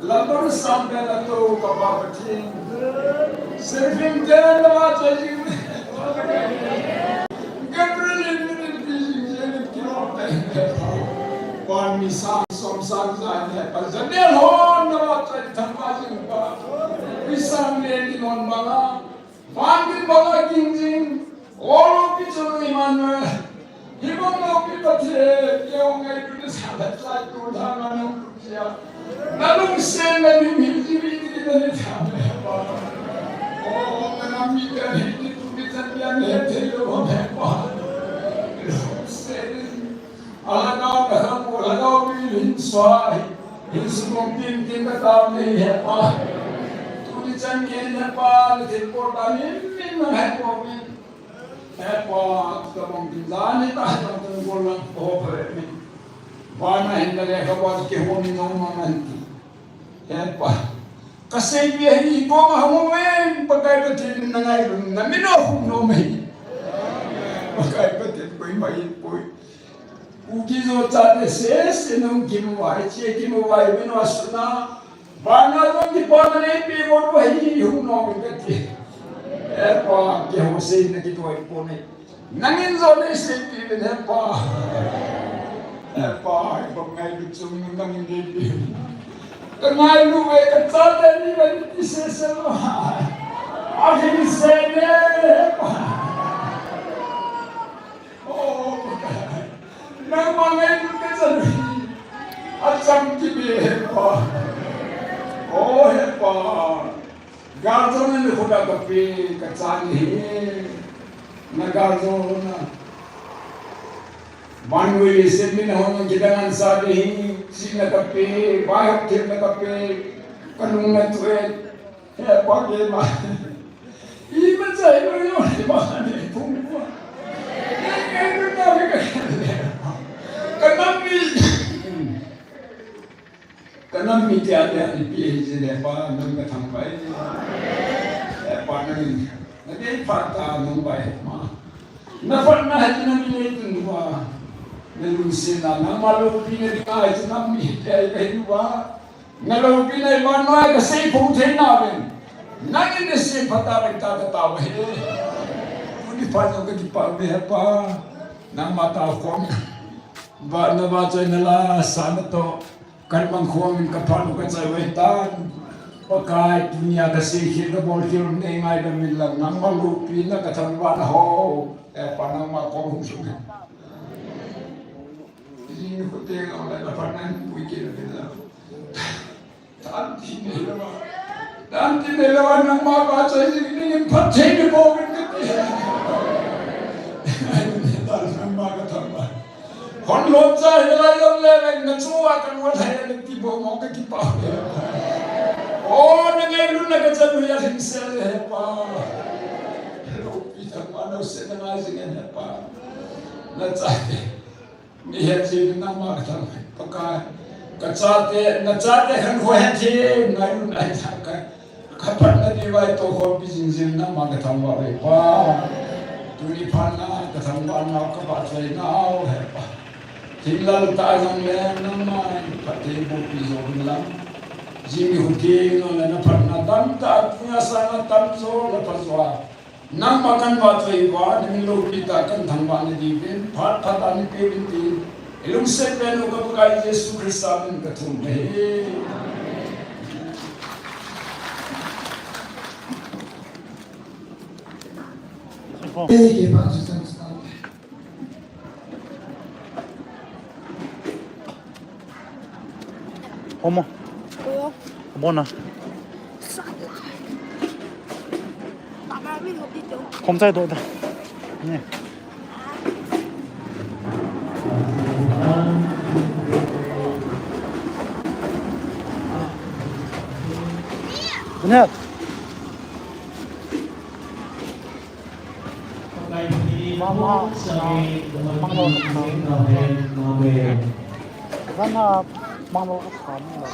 Lambar sampai atau kapal kecil, surfing jalan lewat aja. Gabriel ini jadi kilo pan misal somsang saja. Pasal hon lewat aja tanpa jumpa. Bisa melihat non bala, mandi bala jinjing, orang bicara iman. Hibang mau pipace, yang itu sahabat saya tu tangan dia. Lalu sen lalu mimpi dari tangan. Oh, menami dari itu bisa dia melihat apa. Sen, alagau bilin suai, insumum pintin kata ni apa. Tulisan ni apa, lepas ini apa. Kapag pinzani tayo ng walang pobre, bana hindi kapag kihuni ng mamanti. Kasi biyahe ko mahamumin, pagkaipatin na ngayon, na minahong nomay. Pagkaipatin ko'y maipoy. Ugizo tate ses, inong kinuway, siya kinuway, minuwaso na, bana doon di pa na naipimon, wahihiyong nomay kati. Epa, kaya Hussein na gito ay punay. Nangin zone isip ibig, epa. Epa, ibang ngay lutsong nung nangin ibig. Kangay luwe, katsada ni Malit iseselo. Aking sene, epa. Oh, nang mga ibig katsalo. At sang tibi, epa. Oh, epa. Garzo na nikuda kapi katsani na garzo na banwili semi na hono gidangan sabi sina kapi bayok tir na kapi kanung na tuet ya pagi ma iman sa ino yun ma ni pumwa ano na kanami tiada di PhD lepa nung katambay lepa nung nagay pata nung bay ma napan na hati nang initin ba nalusin na nang malupi na di kahit na nami ay kayo ba nalupi na iman mo ay kasi putay namin nangin na siya pata nagtatatawa kuni pa nyo kadipabi pa nang mata ko ba nabasay nila sana to kan mangkuamin kapano kan sa wetan pagkait niya kasi hinabol hirong na ingay na milang nang malupi na katanwa na ho panang makongsugan hindi ko tingin ang lalapanan wiki na nila tanti nila ng mga basa hindi patay na po ayun nila ng mga katanwa kon lobsa hilayong leweng na suwa kan walay na nagtibo mo kakipaw. Oh, nangyaylo na katsalo yan sa hepa. Lopitang manaw sa nangasing hepa. Natsate. Niyan siya na makatang pagka katsate kan huwete ngayon ay kapat na diba ito ko bisinsin na makatang hepa. Tulipan na katangwan na kapatay na hepa. Hilal tayo ng naman, pati mo piso lang. Jimmy Huking na napanatan, at nga sana tamso na paswa. Nang makan bato iba, nang kita kan thangwa ni divin, pata ni pebintin. Ilung sepeno kapag Yesu Kristo amin katumbe. 어머, Kuya, 어머나. maraming dito. 검사해 둬다. 네. 그냥 Mama, sana mang có khám là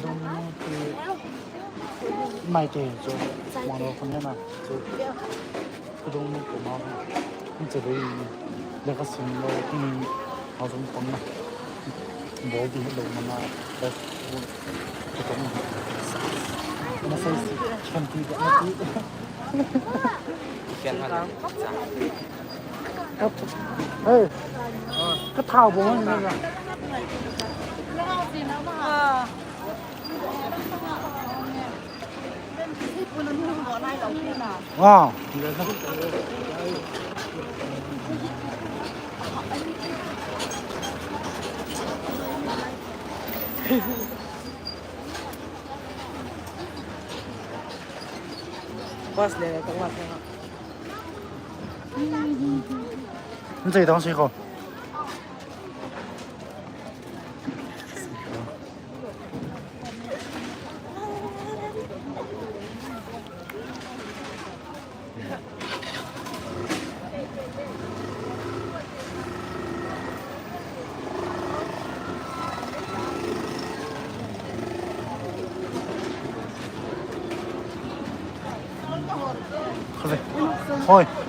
đông thì mai tiền rồi mang đồ không nhá mà rồi đông của mau không chỉ đấy 내가 쓴거 힘이 아주 뻔나 모두 너무나 그래서 masaysi cantik cái thao bố như thế nào wow Pas deh, tengok tengok.你这东西好。可以，可以。